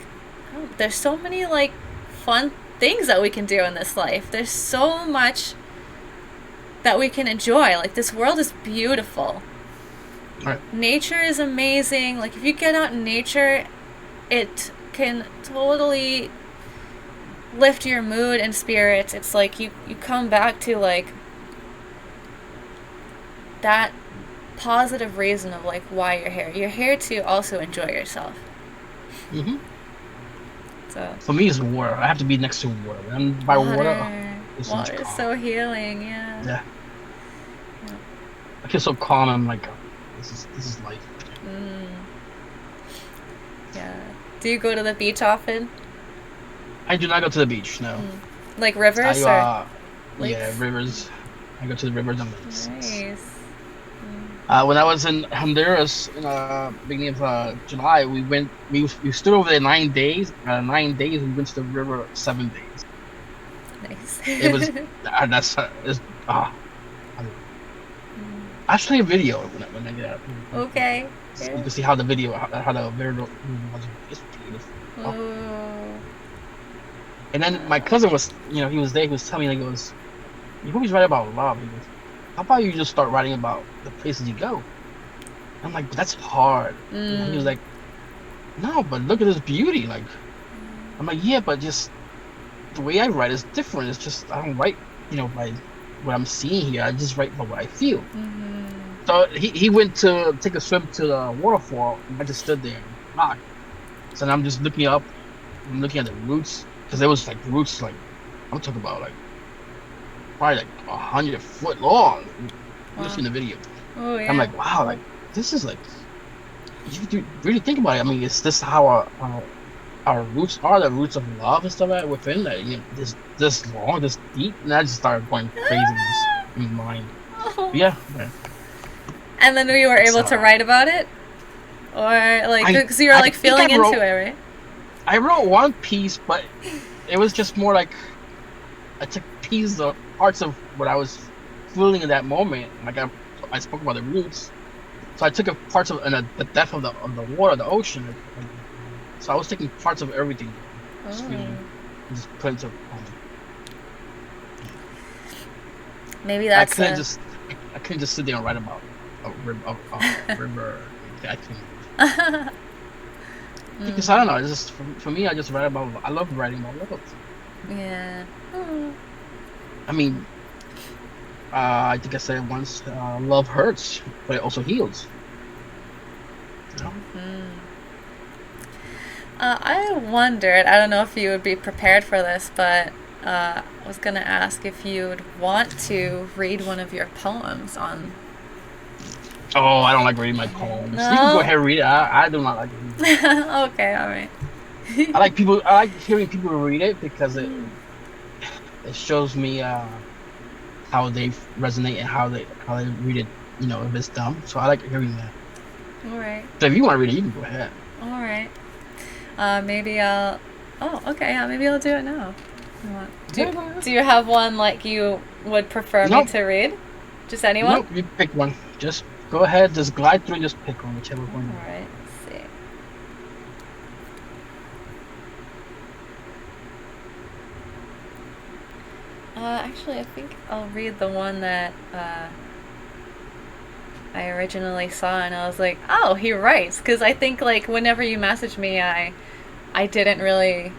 Speaker 2: oh, there's so many like fun things that we can do in this life. There's so much that we can enjoy. Like, this world is beautiful.
Speaker 1: Right.
Speaker 2: Nature is amazing. Like, if you get out in nature, it can totally lift your mood and spirits. It's like you come back to like that positive reason of like why you're here. You're here to also enjoy yourself.
Speaker 1: Mm-hmm.
Speaker 2: So
Speaker 1: for me, it's water. I have to be next to water. When I'm by water, it's
Speaker 2: water is so healing. Yeah.
Speaker 1: I feel so calm. I'm like, this is life.
Speaker 2: Yeah. Do you go to the beach often?
Speaker 1: I do not go to the beach. No.
Speaker 2: Like rivers or
Speaker 1: yeah, rivers. I go to the rivers and lakes.
Speaker 2: Nice.
Speaker 1: When I was in Honduras in beginning of July, we stood over there 9 days. 9 days, we went to the river 7 days.
Speaker 2: Nice.
Speaker 1: It was I'll show you a video when I get out.
Speaker 2: Okay.
Speaker 1: So you can see how the video how the river was. It's beautiful.
Speaker 2: Oh.
Speaker 1: And then my cousin was, he was there. He was telling me, like, you always write about love. He goes, how about you just start writing about the places you go? I'm like, but that's hard. And he was like, no, but look at this beauty. Like, I'm like, yeah, but just the way I write is different. It's just I don't write, by what I'm seeing here. I just write by what I feel. So he went to take a swim to the waterfall, and I just stood there and rocked. So now I'm just looking up. I'm looking at the roots, because there was like roots, like I'm talking about like probably like 100 foot long. Wow. Just in the video.
Speaker 2: Oh yeah.
Speaker 1: I'm like, wow, like this is like, you do really think about it. I mean, is this how our roots are? The roots of love and stuff like within that, this long, this deep, and I just started going crazy in my mind.
Speaker 2: Oh.
Speaker 1: Yeah.
Speaker 2: And then you were able to write about it, or like because you were like feeling into it, right?
Speaker 1: I wrote one piece, but it was just more like I took pieces of parts of what I was feeling in that moment. Like I spoke about the roots, so I took parts of the depth of the water, the ocean. So I was taking parts of everything, just put into.
Speaker 2: Maybe that's.
Speaker 1: I couldn't just sit there and write about a river. I couldn't. Because I don't know. It's just for me. I just write about. I love writing about love.
Speaker 2: Yeah.
Speaker 1: I mean, I think I said it once. Love hurts, but it also heals.
Speaker 2: I wondered. I don't know if you would be prepared for this, but I was gonna ask if you would want to read one of your poems on.
Speaker 1: Oh, I don't like reading my poems.
Speaker 2: No?
Speaker 1: You can go ahead and read it. I do not like reading.
Speaker 2: Okay, all right.
Speaker 1: I like hearing people read it because it shows me how they resonate and how they read it. If it's dumb. So I like hearing that.
Speaker 2: All right.
Speaker 1: So if you want to read it, you can go ahead.
Speaker 2: All right. Maybe I'll. Oh, okay. Yeah, maybe I'll do it now. Do you have one like you would prefer me to read? Just anyone?
Speaker 1: Nope. You pick one. Just go ahead. Just glide through and just pick one, whichever one.
Speaker 2: All right. Let's see. Actually, I think I'll read the one that I originally saw, and I was like, oh, he writes. Because I think, like, whenever you messaged me, I didn't really,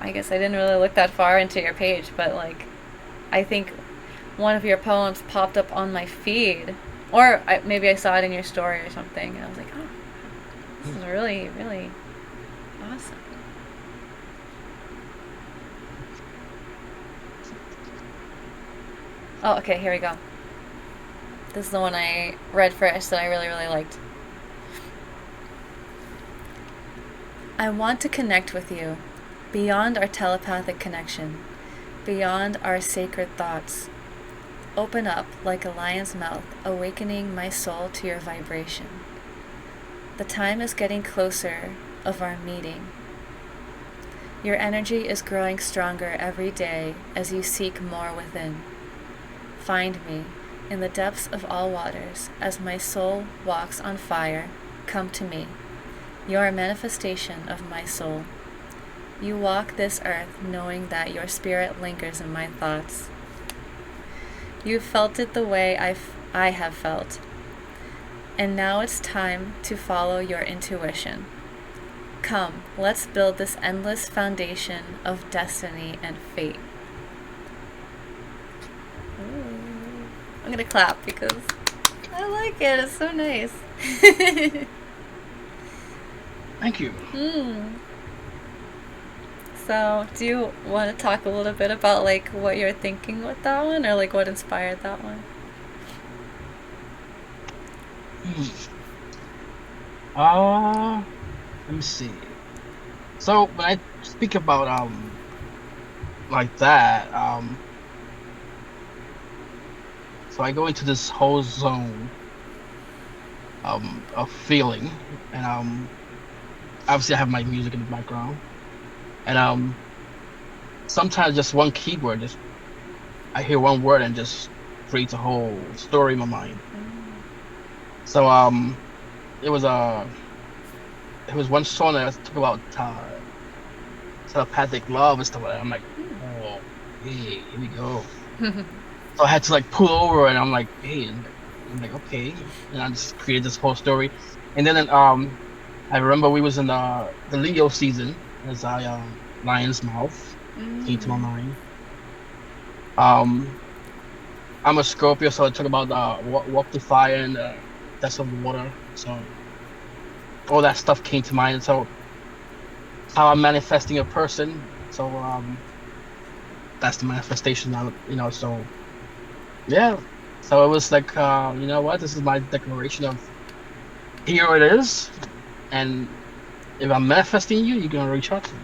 Speaker 2: I guess I didn't really look that far into your page, but, like, I think one of your poems popped up on my feed. Or maybe I saw it in your story or something, and I was like, oh, this is really, really awesome. Oh, okay, here we go. This is the one I read first that I really, really liked. I want to connect with you, beyond our telepathic connection, beyond our sacred thoughts. Open up like a lion's mouth, awakening my soul to your vibration. The time is getting closer of our meeting. Your energy is growing stronger every day as you seek more within. Find me in the depths of all waters as my soul walks on fire. Come to me. You are a manifestation of my soul. You walk this earth knowing that your spirit lingers in my thoughts. You felt it the way I have felt. And now it's time to follow your intuition. Come, let's build this endless foundation of destiny and fate. Ooh. I'm gonna clap because I like it. It's so nice.
Speaker 1: Thank you.
Speaker 2: So, do you want to talk a little bit about like what you're thinking with that one, or like what inspired that one?
Speaker 1: Let me see. So when I speak about like that, so I go into this whole zone of feeling, and obviously I have my music in the background, and sometimes just one keyword, just I hear one word and just creates a whole story in my mind. So it was one song that talked about telepathic love and stuff like that. I'm like, oh, hey, here we go. So I had to like pull over, and I'm like, hey, and I'm like, okay, and I just created this whole story, and then I remember we was in the Leo season as Lion's Mouth came to my mind. I'm a Scorpio, so I talk about walk the fire and test of the water. So all that stuff came to mind. So how I'm manifesting a person. So that's the manifestation. So yeah. So it was like, you know what? This is my declaration of here it is, and if I'm manifesting you, you're gonna reach out to me.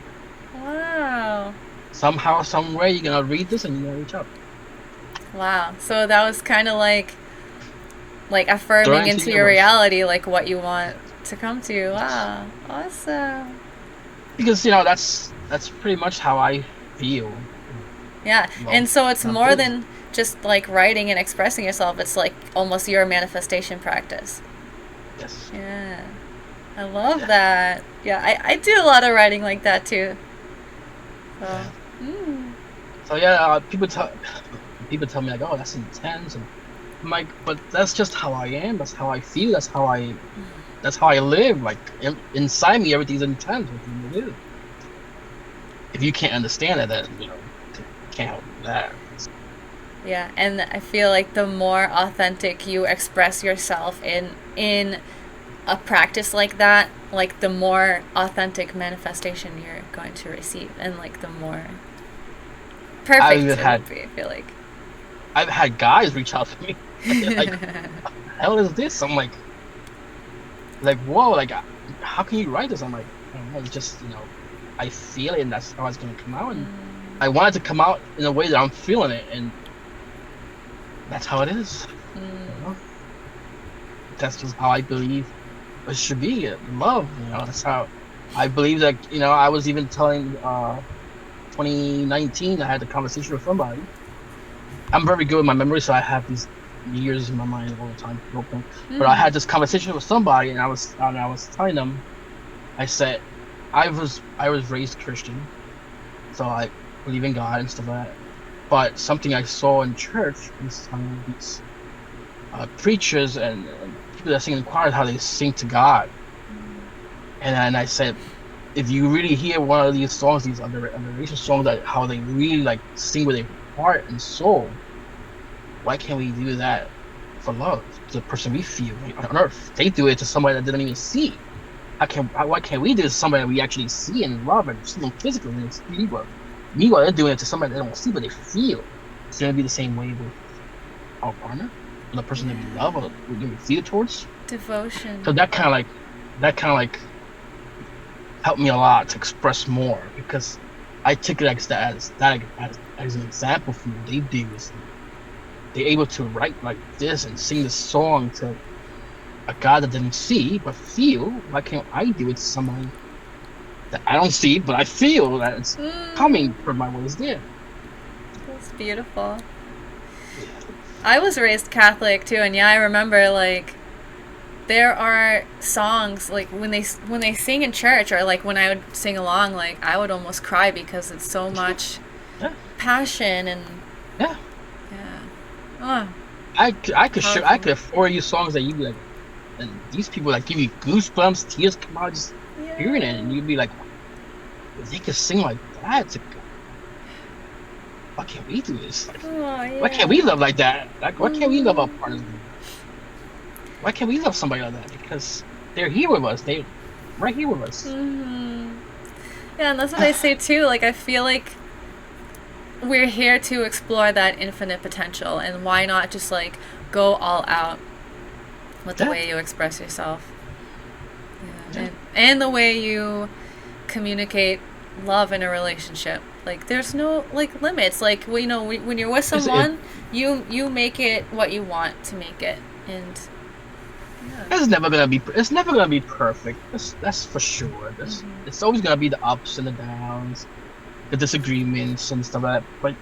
Speaker 2: Wow.
Speaker 1: Somehow, some way, you're gonna read this and you're gonna reach out.
Speaker 2: Wow. So that was kind of like affirming into your reality, like what you want to come to. Wow. Awesome.
Speaker 1: Because that's pretty much how I feel.
Speaker 2: Yeah. Well, and so it's more than just like writing and expressing yourself. It's like almost your manifestation practice.
Speaker 1: Yes.
Speaker 2: Yeah. I love that. Yeah, I do a lot of writing like that too. So.
Speaker 1: Yeah. So yeah, people tell me like, oh, that's intense, and I'm like, but that's just how I am. That's how I feel. That's how I live. Like inside me, everything's intense. What do you do? If you can't understand it, then can't help that.
Speaker 2: Yeah, and I feel like the more authentic you express yourself in a practice like that, like the more authentic manifestation you're going to receive, and like the more perfect it would be. I feel like
Speaker 1: I've had guys reach out to me like, what the hell is this? I'm like whoa, like how can you write this? I'm like, I don't know, it's just I feel it, and that's how it's gonna come out, and I want it to come out in a way that I'm feeling it, and that's how it is. That's just how I believe it should be. Love, that's how I believe that. I was even telling 2019, I had a conversation with somebody. I'm very good with my memory, so I have these years in my mind all the time. But I had this conversation with somebody, and I was telling them, I said, I was raised Christian, so I believe in God and stuff like that. But something I saw in church is these preachers and people that sing in choir, how they sing to God. And I said, if you really hear one of these songs, these adoration songs, that how they really like sing with their heart and soul, why can't we do that for love, to the person we feel on earth? They do it to somebody that didn't even see. Why can't we do it to somebody that we actually see and love and see them physically in the spirit world? Meanwhile, they're doing it to somebody they don't see, but they feel. It's gonna be the same way with our partner, the person that we love, or we feel towards.
Speaker 2: Devotion.
Speaker 1: So that kind of like helped me a lot to express more, because I took it as an example for what they do. Is they're able to write like this and sing this song to a God that didn't see but feel. Why can't I do it to somebody that I don't see, but I feel that it's coming from my ways there.
Speaker 2: That's beautiful.
Speaker 1: Yeah.
Speaker 2: I was raised Catholic too, and yeah, I remember like there are songs like when they sing in church, or like when I would sing along, like I would almost cry because it's so much
Speaker 1: Yeah.
Speaker 2: passion and
Speaker 1: Yeah.
Speaker 2: yeah. Oh,
Speaker 1: I could show, I
Speaker 2: powerful.
Speaker 1: could afford you songs that you'd be like, and these people like give you goosebumps, tears come out just hearing it, and
Speaker 2: Yeah.
Speaker 1: you'd be like, they could sing like that. It's like, why can't we do this? Like,
Speaker 2: Oh,
Speaker 1: why can't we
Speaker 2: yeah.
Speaker 1: love like that? Like, why can't we love our
Speaker 2: Mhm.
Speaker 1: partners like that? Why can't we love somebody like that? Because they're here with us. They right here with us.
Speaker 2: Mhm. Yeah, and that's what I say too. Like I feel like we're here to explore that infinite potential, and why not just like go all out with the
Speaker 1: Yeah,
Speaker 2: way you express yourself. Yeah,
Speaker 1: yeah,
Speaker 2: and the way you communicate love in a relationship. Like there's no like limits. Like well, when you're with
Speaker 1: it,
Speaker 2: someone, you make it what you want to make it, and yeah.
Speaker 1: it's never gonna be perfect. That's for sure. It's always gonna be the ups and the downs, the disagreements and stuff like that. But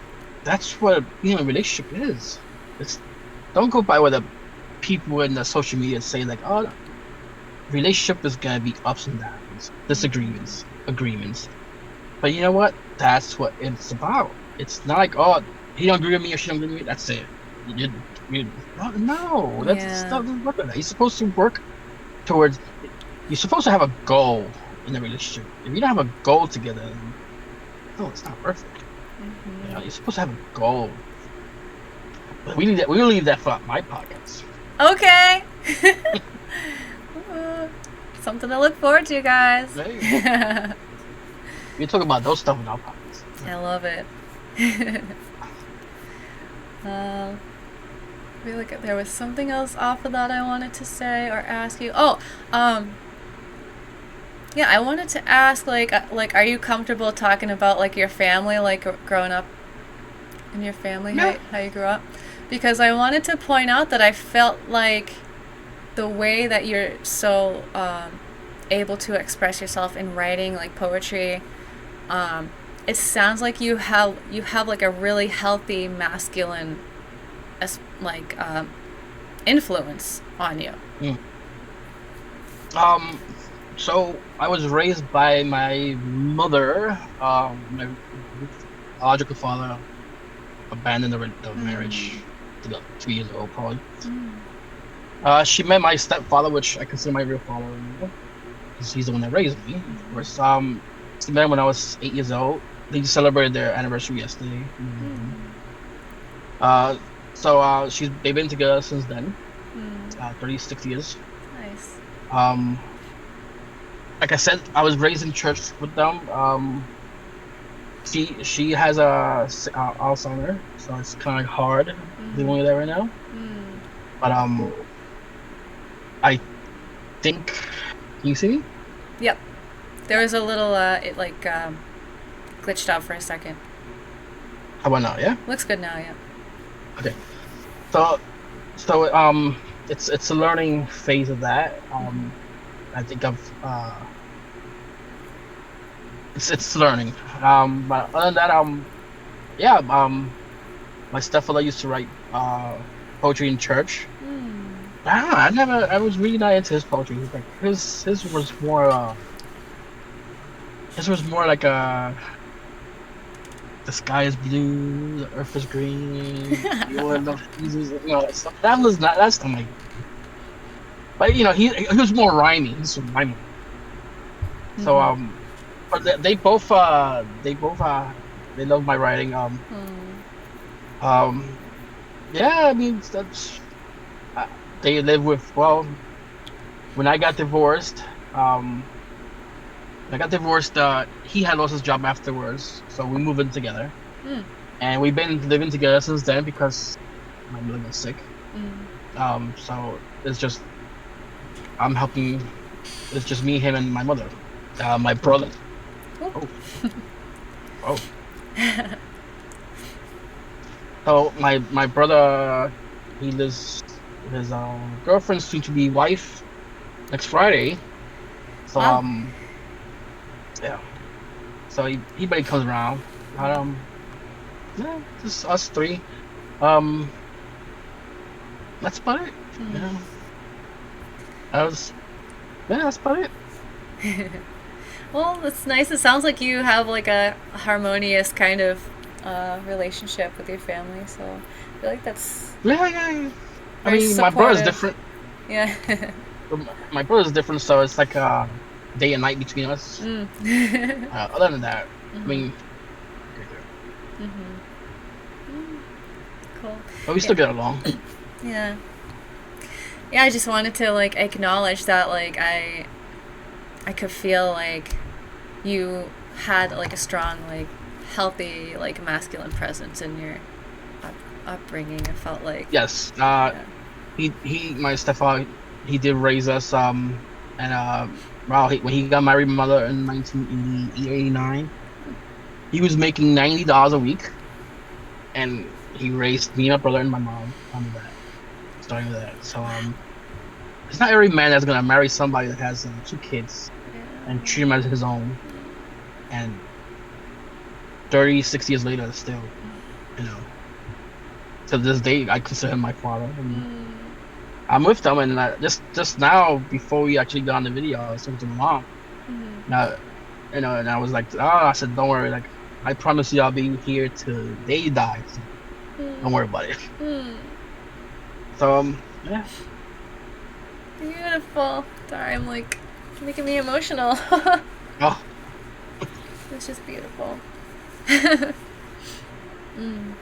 Speaker 1: that's what being in a relationship is. It's don't go by what the people in the social media say like, oh, relationship is gonna be ups and downs, disagreements, agreements. But you know what? That's what it's about. It's not like, oh, he don't agree with me or she don't agree with me. That's it. You, you, no, that's
Speaker 2: Yeah.
Speaker 1: not doesn't work like that. You're supposed to work towards. You're supposed to have a goal in the relationship. If you don't have a goal together, then, no, it's not perfect. You know, you're supposed to have a goal. But we'll leave that for my podcast.
Speaker 2: Okay. Uh, Something to look forward to, guys.
Speaker 1: There you go. We talk about those stuff in our podcast.
Speaker 2: I love it. um, I feel like there was something else off of that I wanted to say or ask you. Oh, yeah, I wanted to ask, like, are you comfortable talking about like your family, like growing up in your family,
Speaker 1: Yeah.
Speaker 2: how you grew up? Because I wanted to point out that I felt like the way that you're so able to express yourself in writing, like poetry, it sounds like you have like a really healthy masculine, like influence on you.
Speaker 1: Mm. Um. So I was raised by my mother. My biological father abandoned the marriage to the 2 years old, probably. She met my stepfather, which I consider my real father, because he's the one that raised me, of course. She met him when I was 8 years old. They just celebrated their anniversary yesterday. Uh, they've been together since then, 36 years.
Speaker 2: Nice.
Speaker 1: Um, like I said, I was raised in church with them. She has Alzheimer, so it's kind of hard dealing with that right now. But I think, can you see me?
Speaker 2: Yep. There was a little it like glitched out for a second.
Speaker 1: How about now? Yeah.
Speaker 2: Looks good now. Yeah.
Speaker 1: Okay. So it's a learning phase of that. I think it's learning. But other than that, yeah. My stepfather used to write poetry in church. I was really not into his poetry. Like his was more like the sky is blue, the earth is green, you are the seasons, that stuff. That's not my. But he was more rhyming. He's rhyming. So but they love my writing. Yeah, I mean they live with, well, when I got divorced, he had lost his job afterwards, so we moved in together, and we've been living together since then because my mother got sick. So it's just I'm helping. It's just me, him, and my mother. My brother. Oh, oh. So my brother, he lives with his girlfriend's soon to be wife next Friday. So
Speaker 2: Wow.
Speaker 1: yeah. So he barely comes around. But, yeah, just us three. Um, that's about it. Yeah, that was yeah, that's about it.
Speaker 2: Well, it's nice. It sounds like you have like a harmonious kind of relationship with your family. So I feel like that's
Speaker 1: Yeah, yeah, yeah. I
Speaker 2: very
Speaker 1: mean, my brother's
Speaker 2: supportive.
Speaker 1: different.
Speaker 2: Yeah.
Speaker 1: My brother's different, so it's like day and night between us.
Speaker 2: Mm.
Speaker 1: Other than that, I
Speaker 2: Mhm.
Speaker 1: mean, we're good.
Speaker 2: Mhm. Mm. Cool.
Speaker 1: But we
Speaker 2: Yeah.
Speaker 1: still get along.
Speaker 2: Yeah. Yeah. I just wanted to like acknowledge that like I could feel like you had like a strong like healthy like masculine presence in your up- upbringing. I felt like
Speaker 1: Yes.
Speaker 2: yeah.
Speaker 1: My stepfather, he did raise us. And wow, when he got married, my mother in 1989, he was making $90 a week, and he raised me, my brother, and my mom under that, starting with that. So it's not every man that's gonna marry somebody that has two kids and treat him as his own, and 36 years later, still, you know, to this day, I consider him my father, and I'm with them. And just now, before we actually got on the video, I was talking to my mom. Now, and I was like, oh, I said, don't worry, like I promise you, I'll be here till they die. So don't worry about it. So yeah.
Speaker 2: Beautiful. Sorry, I'm like making me emotional.
Speaker 1: Oh,
Speaker 2: It's just beautiful. Mm.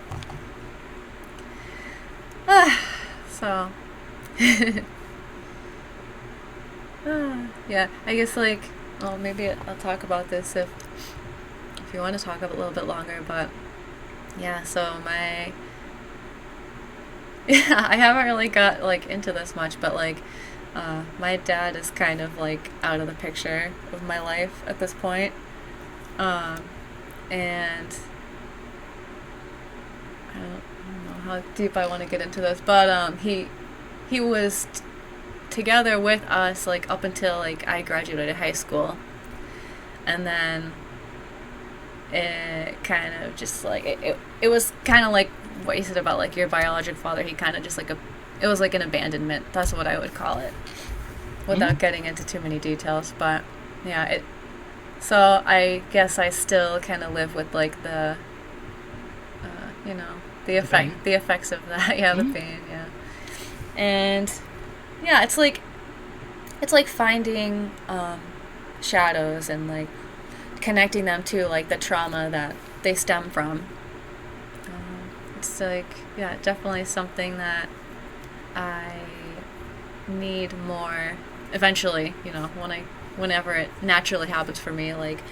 Speaker 2: So, yeah, I guess like, well, maybe I'll talk about this if you want to talk a little bit longer. But yeah, so my yeah, I haven't really got like into this much, but like, my dad is kind of like out of the picture of my life at this point, um, and I don't know how deep I want to get into this, but he was together with us like up until like I graduated high school, and then it kind of just like it was kind of like what you said about like your biological father. He kind of just like it was like an abandonment. That's what I would call it, without getting into too many details. But yeah, it. So I guess I still kind of live with like you know,
Speaker 1: the pain.
Speaker 2: the effects of that. Yeah, the
Speaker 1: Mm-hmm.
Speaker 2: pain. Yeah, and yeah, it's like finding shadows and like connecting them to like the trauma that they stem from. It's like yeah, definitely something that I need more eventually. You know, whenever it naturally happens for me, like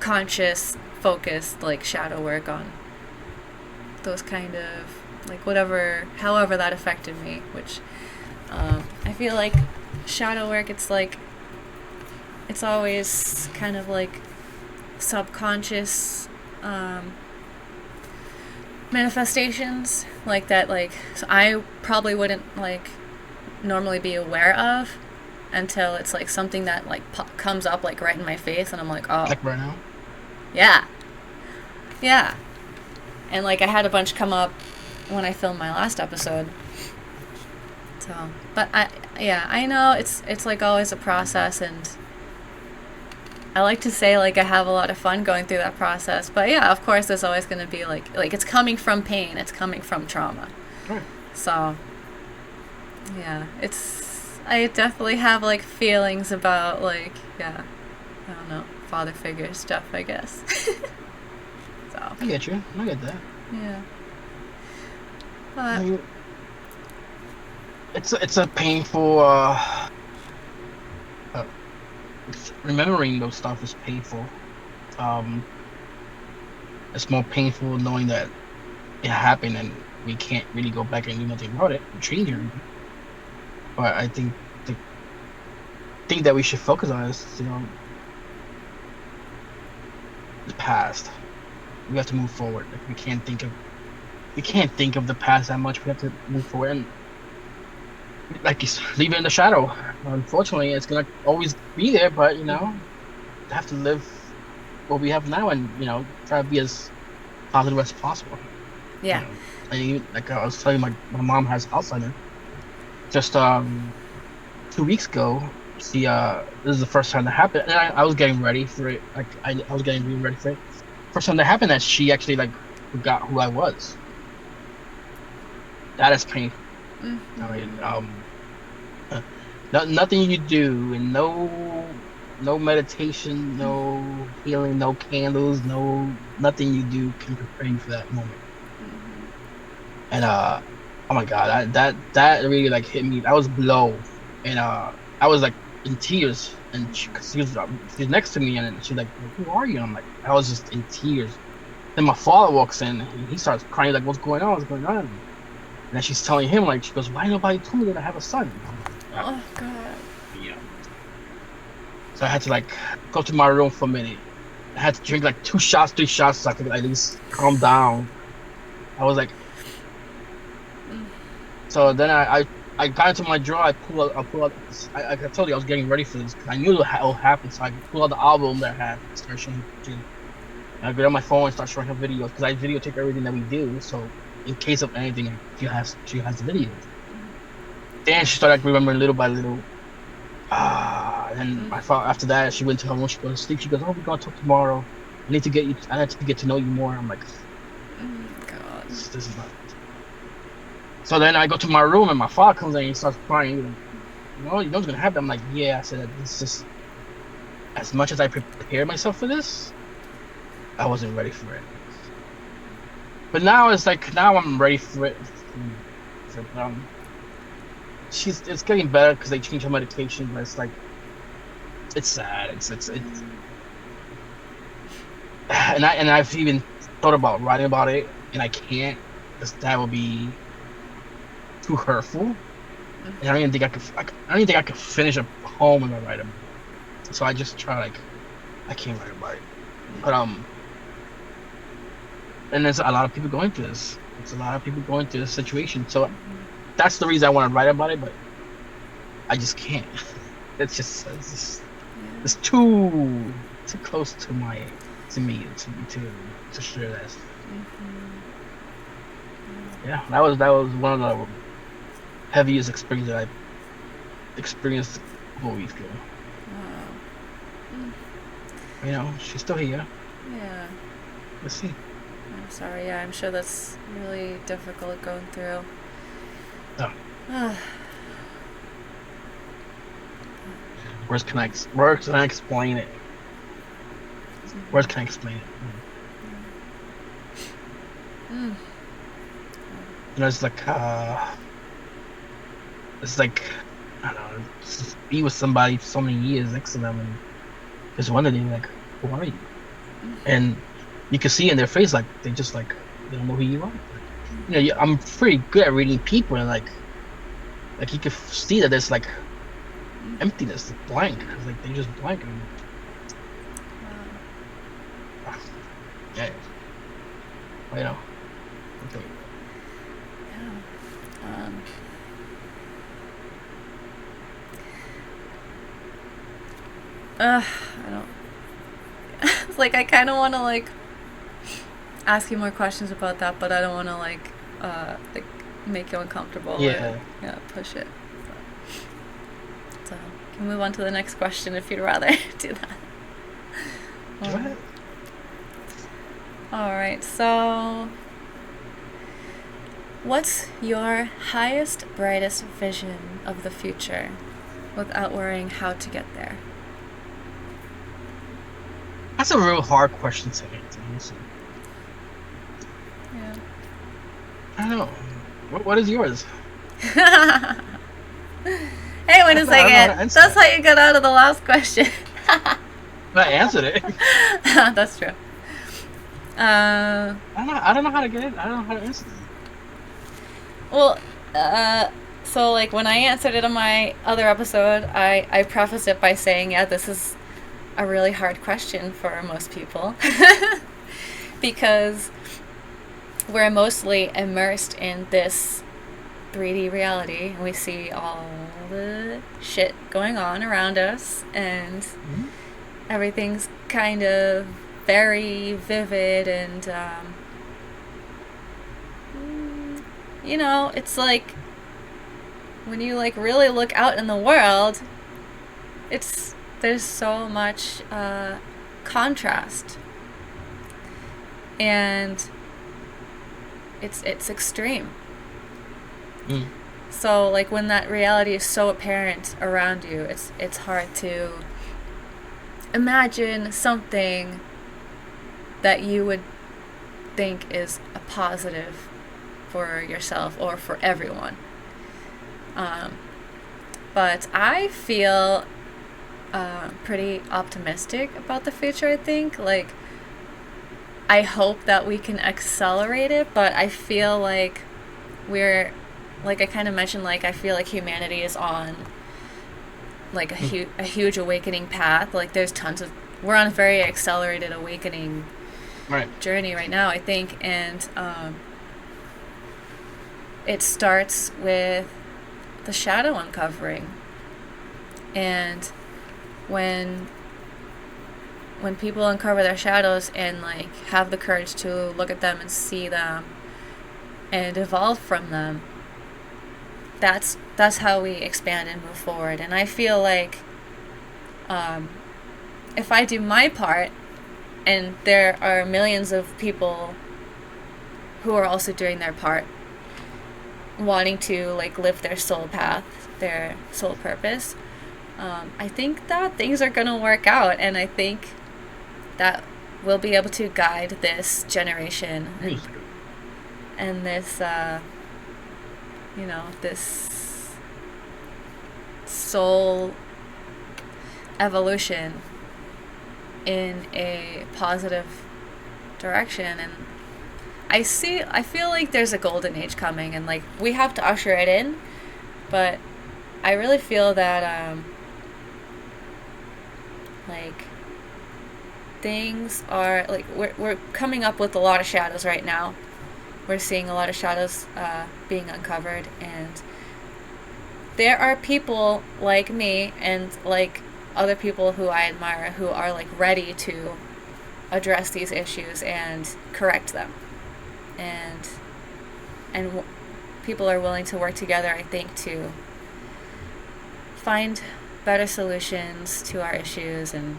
Speaker 2: conscious, focused, like shadow work on those kind of like whatever, however that affected me. Which I feel like shadow work. It's like it's always kind of like subconscious manifestations like that like so I probably wouldn't like normally be aware of until it's like something that like comes up like right in my face and I'm like oh
Speaker 1: Like right now.
Speaker 2: yeah yeah and like I had a bunch come up when I filmed my last episode so but I know it's like always a process and I like to say like I have a lot of fun going through that process, but yeah, of course, there's always going to be like it's coming from pain, it's coming from trauma.
Speaker 1: Right.
Speaker 2: So yeah, it's I definitely have like feelings about like yeah, I don't know, father figure stuff, I guess. So
Speaker 1: I get you. I get that.
Speaker 2: yeah,
Speaker 1: I
Speaker 2: but
Speaker 1: mean, it's a painful. Uh Remembering those stuff is painful. Um, it's more painful knowing that it happened and we can't really go back and do nothing about it and change everything. But I think the thing that we should focus on is, the past. We have to move forward. Like we can't think of the past that much. We have to move forward and like you leave it in the shadow. Unfortunately, it's gonna always be there. But have to live what we have now, and try to be as positive as possible.
Speaker 2: Yeah.
Speaker 1: And like I was telling you, my mom has Alzheimer's. Just 2 weeks ago, she this is the first time that happened, and I was getting ready for it. Like I was getting really ready for it. First time that happened, that she actually like forgot who I was. That is painful. I mean, nothing you do, and no meditation, no healing, no candles, nothing you do can prepare you for that moment. And oh my god, that really like hit me. That was blow, and I was like in tears, and she's next to me, and she's like, "Who are you?" And I'm like, I was just in tears. Then my father walks in, and he starts crying like, "What's going on? What's going on?" And then she's telling him like, she goes, "Why nobody told me that I have a son?" I'm like,
Speaker 2: Oh God.
Speaker 1: yeah. So I had to like go to my room for a minute. I had to drink like 2 shots, 3 shots, so I could at least calm down. I was like, so then I got into my drawer. I pull out. I told you I was getting ready for this because I knew it would happen. So I pull out the album that I had, start showing her. I get on my phone and start showing her videos because I videotape everything that we do. So in case of anything, she has the videos. Then she started like, remembering little by little. And then my father, after that, she went to her room. She goes to sleep. She goes, "Oh, we're gonna talk tomorrow. I need to get you. I need to get to know you more." I'm like,
Speaker 2: God.
Speaker 1: this is not. So then I go to my room and my father comes in and he starts crying. You know what's gonna happen? I'm like, yeah. I said, it's just as much as I prepared myself for this, I wasn't ready for it. But now it's like now I'm ready for it. It's getting better because they changed her medication, but it's like it's sad. And I've even thought about writing about it, and I can't because that would be too hurtful. And I don't even think I could finish a poem if I write about it. So I just try like I can't write about it. But and there's a lot of people going through this. It's a lot of people going through this situation. So that's the reason I want to write about it, but I just can't. It's too close to me to share that. Yeah, that was one of the heaviest experiences that I experienced a couple weeks ago. Wow. She's still here.
Speaker 2: Yeah.
Speaker 1: Let's see.
Speaker 2: I'm sorry. Yeah, I'm sure that's really difficult going through.
Speaker 1: Oh. Words can I explain it? Words can I explain it? It's like I don't know, just be with somebody for so many years next to them and just wondering like, who are you? And you can see in their face like they don't know who you are. I'm pretty good at reading people, and like you can see that there's like emptiness, blank. Like they just blank. Yeah. Okay.
Speaker 2: I don't. It's like I kind of want to like ask you more questions about that, but I don't want to like make you uncomfortable.
Speaker 1: Yeah.
Speaker 2: Or, push it. So can we move on to the next question if you'd rather do that.
Speaker 1: Go ahead.
Speaker 2: All right. So, what's your highest, brightest vision of the future, without worrying how to get there?
Speaker 1: That's a real hard question to answer.
Speaker 2: Yeah.
Speaker 1: I don't know. What is yours?
Speaker 2: Hey, wait a second. That's how you got out of the last question.
Speaker 1: I answered it.
Speaker 2: That's true.
Speaker 1: I don't know how to get it. I don't know how to answer it.
Speaker 2: Well, so like when I answered it on my other episode, I prefaced it by saying, yeah, this is a really hard question for most people because we're mostly immersed in this 3D reality and we see all the shit going on around us and everything's kind of very vivid, and it's like when you like really look out in the world, there's so much contrast, and it's extreme.
Speaker 1: Mm.
Speaker 2: So like when that reality is so apparent around you, it's hard to imagine something that you would think is a positive for yourself or for everyone. But I feel pretty optimistic about the future, I think. Like, I hope that we can accelerate it, but I feel like like I kind of mentioned, like, I feel like humanity is on, like, a huge awakening path. Like, we're on a very accelerated awakening journey right now, I think, and it starts with the shadow uncovering. And when people uncover their shadows and like have the courage to look at them and see them and evolve from them, that's how we expand and move forward. And I feel like if I do my part, and there are millions of people who are also doing their part, wanting to like live their soul path, their soul purpose, I think that things are going to work out, and I think that we'll be able to guide this generation and this this soul evolution in a positive direction. And I feel like there's a golden age coming, and like we have to usher it in, but I really feel that like things are like we're coming up with a lot of shadows right now. We're seeing a lot of shadows being uncovered, and there are people like me and like other people who I admire who are like ready to address these issues and correct them, and people are willing to work together, I think, to find better solutions to our issues, and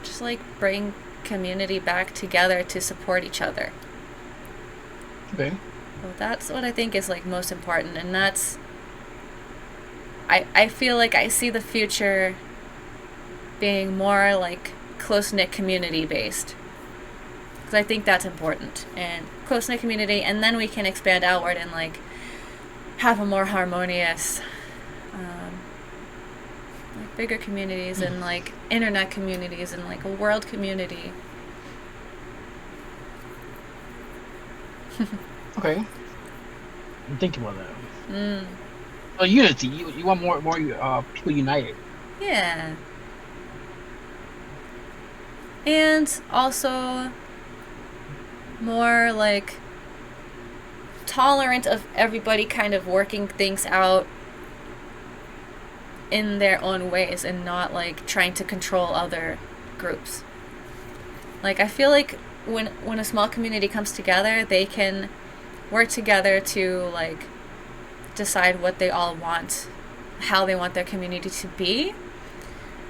Speaker 2: just like bring community back together to support each other.
Speaker 1: Okay.
Speaker 2: Well, that's what I think is like most important, and that's I feel like I see the future being more like close-knit community based, because I think that's important, and close-knit community, and then we can expand outward and like have a more harmonious like bigger communities and like internet communities and like a world community.
Speaker 1: Okay. I'm thinking about that. So unity, you want more people united.
Speaker 2: Yeah. And also more like tolerant of everybody kind of working things out in their own ways and not like trying to control other groups. Like I feel like when a small community comes together, they can work together to like decide what they all want, how they want their community to be,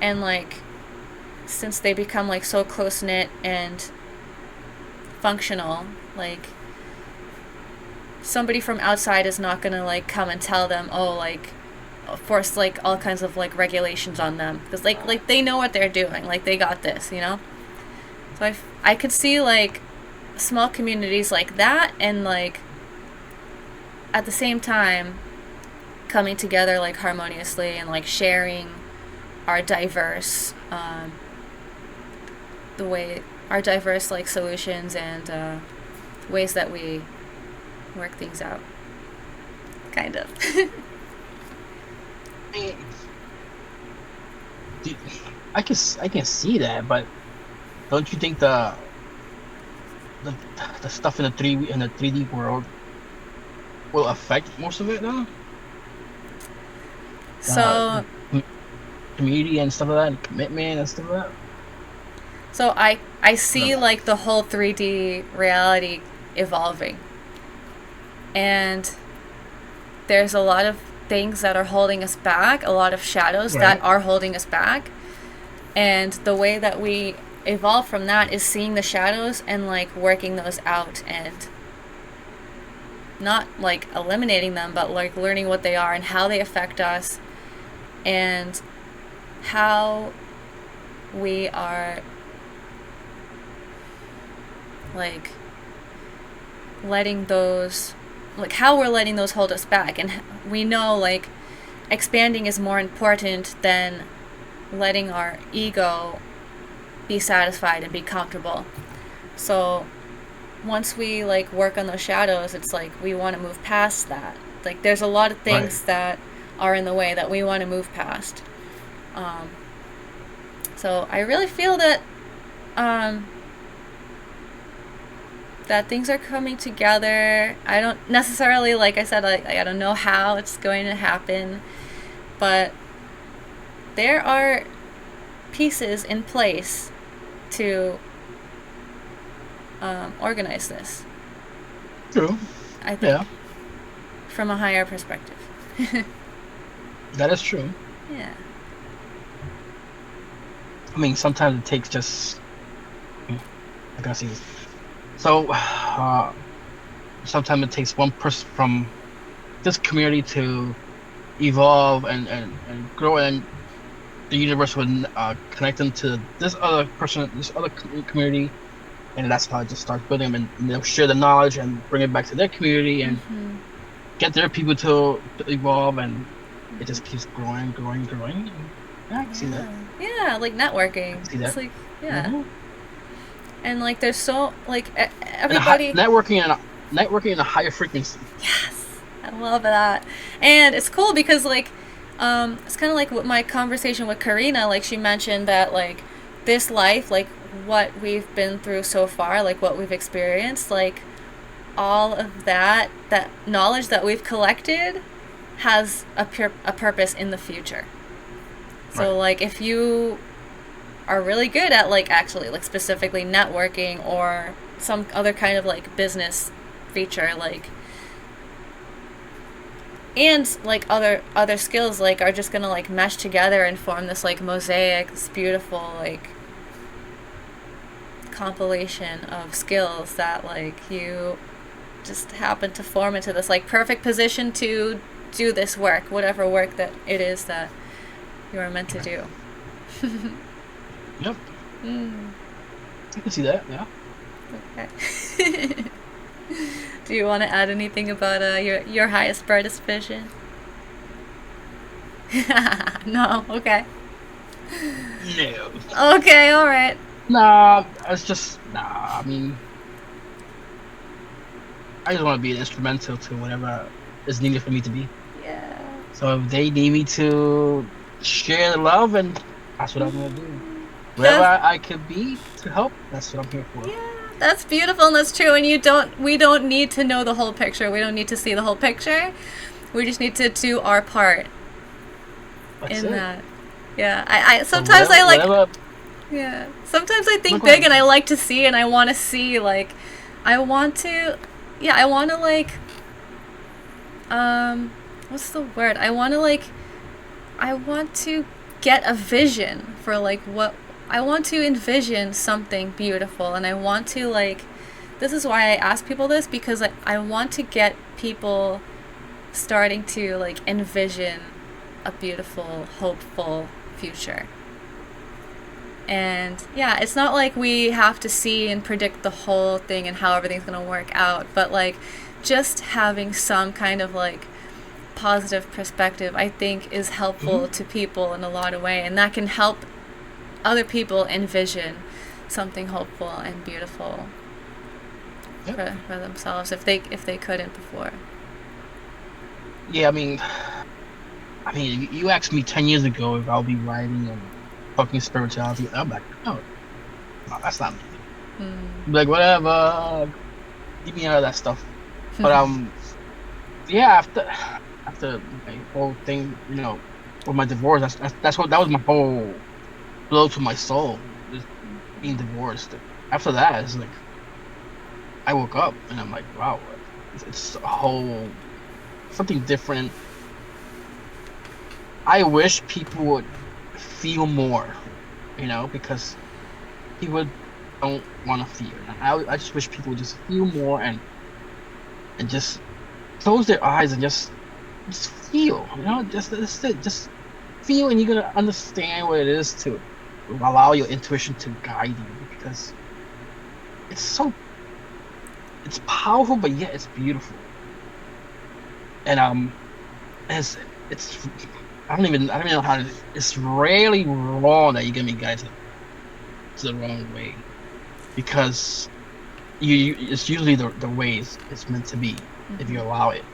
Speaker 2: and like since they become like so close knit and functional, like somebody from outside is not gonna like come and tell them, oh, like force like all kinds of like regulations on them, because like they know what they're doing, like they got this, you know. So I could see like small communities like that, and like at the same time coming together like harmoniously and like sharing our diverse our diverse like solutions and ways that we work things out, kind of.
Speaker 1: I can see that, but don't you think the stuff in the 3D world will affect most of it now?
Speaker 2: So
Speaker 1: Community and stuff like that, and commitment and stuff like that.
Speaker 2: So I see like the whole 3D reality evolving. And there's a lot of things that are holding us back, a lot of shadows that are holding us back. And the way that we evolve from that is seeing the shadows and like working those out, and not like eliminating them, but like learning what they are and how they affect us, and how we are like letting those, like how we're letting those hold us back. And we know like expanding is more important than letting our ego be satisfied and be comfortable. So once we like work on those shadows, it's like we want to move past that. Like there's a lot of things that are in the way that we want to move past. So I really feel that that things are coming together. I don't necessarily, like I said, I don't know how it's going to happen, but there are pieces in place to organize this.
Speaker 1: True.
Speaker 2: I think. Yeah. From a higher perspective.
Speaker 1: That is true.
Speaker 2: Yeah.
Speaker 1: I mean, sometimes it takes just. I gotta see this. So, sometimes it takes one person from this community to evolve and grow, and the universe would connect them to this other person, this other community, and that's how it just starts building them, and they'll share the knowledge and bring it back to their community and get their people to evolve, and it just keeps growing. Yeah, I can see that.
Speaker 2: Yeah, like networking.
Speaker 1: See that.
Speaker 2: It's like, yeah. Mm-hmm. And like there's so like everybody
Speaker 1: networking in a higher frequency.
Speaker 2: Yes, I love that. And it's cool because like it's kind of like what my conversation with Karina, like she mentioned that like this life, like what we've been through so far, like what we've experienced, like all of that knowledge that we've collected has a purpose in the future. So like if you are really good at like actually like specifically networking or some other kind of like business feature, like, and like other skills like are just gonna like mesh together and form this like mosaic, this beautiful like compilation of skills that like you just happen to form into this like perfect position to do this work, whatever work that it is that you are meant to do.
Speaker 1: Yep. I can see that, yeah.
Speaker 2: Okay. Do you want to add anything about your highest, brightest vision? No, okay.
Speaker 1: No.
Speaker 2: Okay, alright.
Speaker 1: Nah, it's just, I mean, I just want to be an instrumental to whatever is needed for me to be.
Speaker 2: Yeah.
Speaker 1: So if they need me to share the love, and that's what I'm going to do. Wherever I could be to help, that's what I'm here for.
Speaker 2: Yeah, that's beautiful and that's true. And we don't need to know the whole picture. We don't need to see the whole picture. We just need to do our part in that. Yeah, I sometimes so whatever. Yeah, sometimes I think big and I like to see, and I want to see like, I want to like, what's the word? I want to get a vision for like what. I want to envision something beautiful, and I want to like, this is why I ask people this, because I want to get people starting to like envision a beautiful, hopeful future. And yeah, it's not like we have to see and predict the whole thing and how everything's going to work out, but like just having some kind of like positive perspective, I think is helpful to people in a lot of ways, and that can help other people envision something hopeful and beautiful for themselves if they couldn't before.
Speaker 1: Yeah, I mean, you asked me 10 years ago if I'll be writing and talking spirituality. I'm like, no, that's not me. I'm like, whatever, get me out of that stuff. But yeah, after my whole thing, you know, with my divorce, that was my whole blow to my soul. Just being divorced. After that, it's like I woke up and I'm like, wow, it's a whole something different. I wish people would feel more, because people don't want to feel. I just wish people would just feel more and just close their eyes and just feel, just it. Just feel, and you're gonna understand what it is to allow your intuition to guide you, because it's it's powerful, but yet it's beautiful. And it's I don't even know how to. It's rarely wrong that you get me guys to the wrong way, because it's usually the ways it's meant to be if you allow it.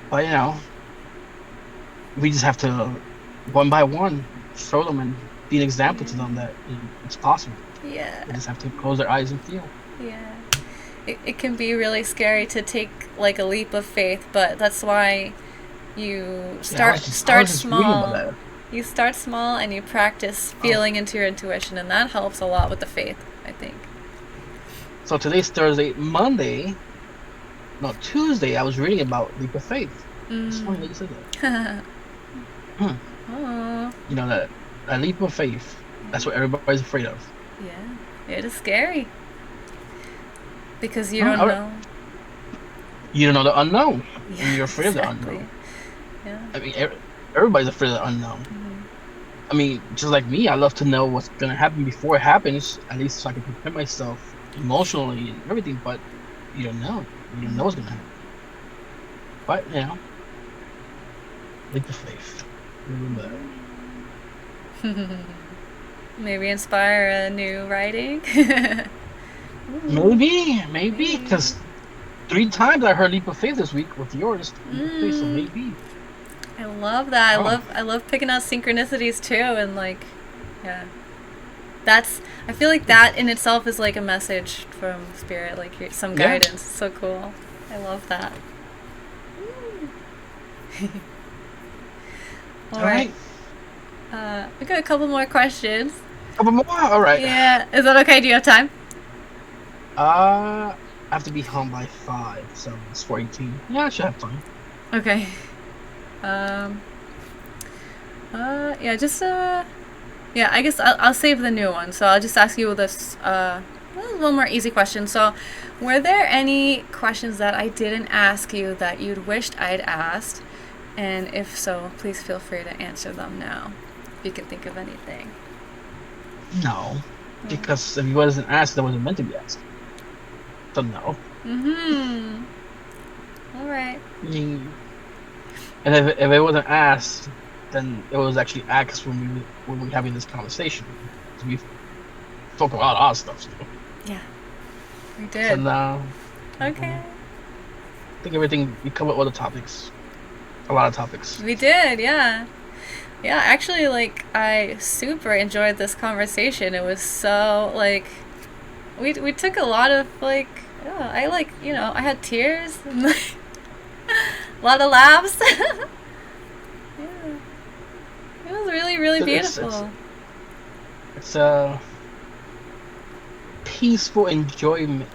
Speaker 1: But we just have to one by one show them and be an example to them that it's possible.
Speaker 2: Yeah.
Speaker 1: They just have to close their eyes and feel.
Speaker 2: Yeah. It can be really scary to take like a leap of faith, but that's why you start small. You start small and you practice feeling into your intuition, and that helps a lot with the faith, I think.
Speaker 1: So today's Thursday. Tuesday, I was reading about leap of faith. It's funny that you said that.
Speaker 2: Oh.
Speaker 1: That leap of faith. That's what everybody's afraid of.
Speaker 2: Yeah, it is scary. Because you don't know.
Speaker 1: You don't know the unknown.
Speaker 2: Yeah,
Speaker 1: and you're afraid
Speaker 2: exactly.
Speaker 1: of the unknown.
Speaker 2: Yeah.
Speaker 1: I mean, everybody's afraid of the unknown. I mean, just like me, I love to know what's gonna happen before it happens, at least so I can prepare myself emotionally and everything. But you don't know. You don't know what's gonna happen. But leap of faith. Remember that.
Speaker 2: Maybe inspire a new writing.
Speaker 1: Maybe, because 3 times I heard leap of faith this week with yours. Leap of faith, so maybe.
Speaker 2: I love that. I love picking out synchronicities too, and yeah. I feel like that in itself is like a message from spirit, like some guidance. So cool. I love that. All right. We got a couple more questions.
Speaker 1: Couple more? All right.
Speaker 2: Yeah. Is that okay? Do you have time?
Speaker 1: I have to be home by 5, so it's 4:18. Yeah, I should have time.
Speaker 2: Okay. Yeah, just yeah, I guess I'll save the new one. So I'll just ask you this a little more easy question. So, were there any questions that I didn't ask you that you'd wished I'd asked? And if so, please feel free to answer them now, if you can think of anything.
Speaker 1: No, because if it wasn't asked, that wasn't meant to be asked. So no.
Speaker 2: All right.
Speaker 1: And if it wasn't asked, then it was actually asked when we were having this conversation. So we talk about our stuff. So.
Speaker 2: Yeah, we did.
Speaker 1: And
Speaker 2: okay.
Speaker 1: I think we covered all the topics. A lot of topics.
Speaker 2: We did, yeah. Yeah, actually, I super enjoyed this conversation. It was so, we took a lot of, I had tears and, a lot of laughs. Yeah. It was really, really beautiful.
Speaker 1: It's a peaceful enjoying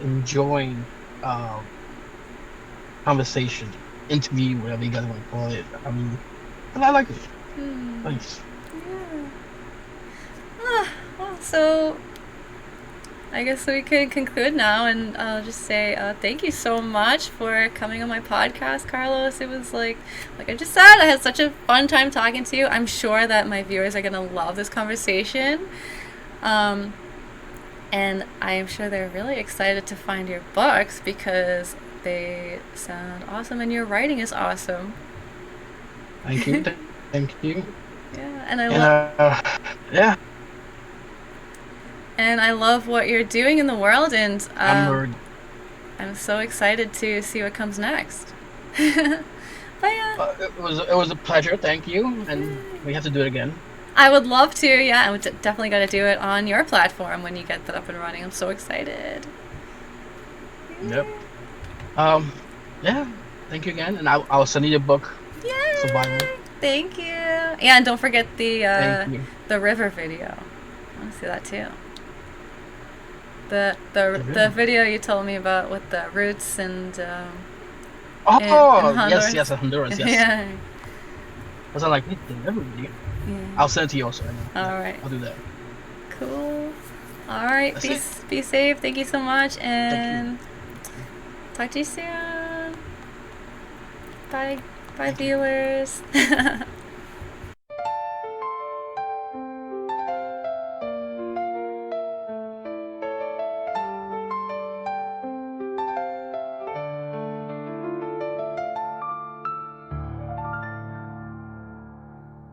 Speaker 1: conversation, interview, whatever you guys want to call it. I mean, and I like it. Thanks.
Speaker 2: Yeah. Well, so I guess we could conclude now, and I'll just say thank you so much for coming on my podcast, Carlos. It was like I just said, I had such a fun time talking to you. I'm sure that my viewers are gonna love this conversation, and I am sure they're really excited to find your books because they sound awesome and your writing is awesome.
Speaker 1: Thank you. Thank you.
Speaker 2: Yeah, and I love.
Speaker 1: Yeah.
Speaker 2: And I love what you're doing in the world, and I'm so excited to see what comes next. But yeah.
Speaker 1: It was a pleasure. Thank you, and we have to do it again.
Speaker 2: I would love to. Yeah, I would definitely got to do it on your platform when you get that up and running. I'm so excited.
Speaker 1: Yep. Yeah. Thank you again, and I'll send you the book.
Speaker 2: Yay!
Speaker 1: Survival.
Speaker 2: Thank you. Yeah, and don't forget the river video. I want to see that too. The video you told me about with the roots and in
Speaker 1: Oh, yes,
Speaker 2: Honduras.
Speaker 1: yes, Honduras, yes.
Speaker 2: Yeah.
Speaker 1: I was like, wait, they never video.
Speaker 2: Yeah.
Speaker 1: I'll send it to you also. I know. Yeah,
Speaker 2: All right.
Speaker 1: I'll do that.
Speaker 2: Cool. All right.
Speaker 1: That's it.
Speaker 2: Be safe. Thank you so much,
Speaker 1: Thank you.
Speaker 2: and talk to you soon. Bye. Bye,
Speaker 1: Thank you.
Speaker 2: viewers.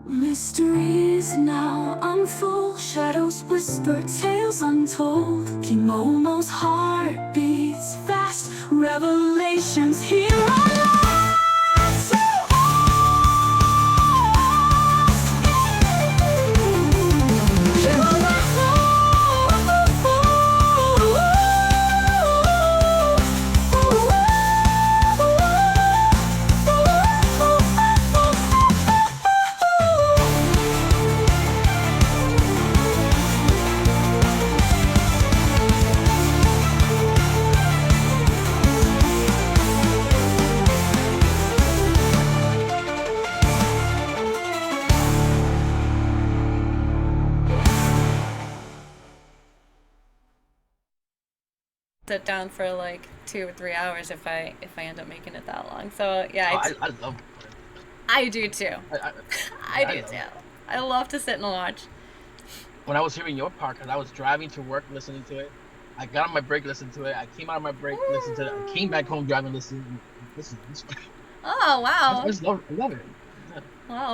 Speaker 3: Mysteries now unfold, shadows whisper, tales untold. Kimomo's heart beats fast, revelations here on life.
Speaker 2: Sit down for like 2 or 3 hours if I end up making it that long. So yeah,
Speaker 1: Oh, I love.
Speaker 2: I do too.
Speaker 1: I,
Speaker 2: I
Speaker 1: I
Speaker 2: do
Speaker 1: love
Speaker 2: too.
Speaker 1: it.
Speaker 2: I love to sit and watch.
Speaker 1: When I was hearing your podcast, I was driving to work listening to it. I got on my break, listened to it. I came out of my break, listened to it. I came back home driving, listening. Listen,
Speaker 2: Oh
Speaker 1: I
Speaker 2: wow.
Speaker 1: just love it. Yeah.
Speaker 2: Wow.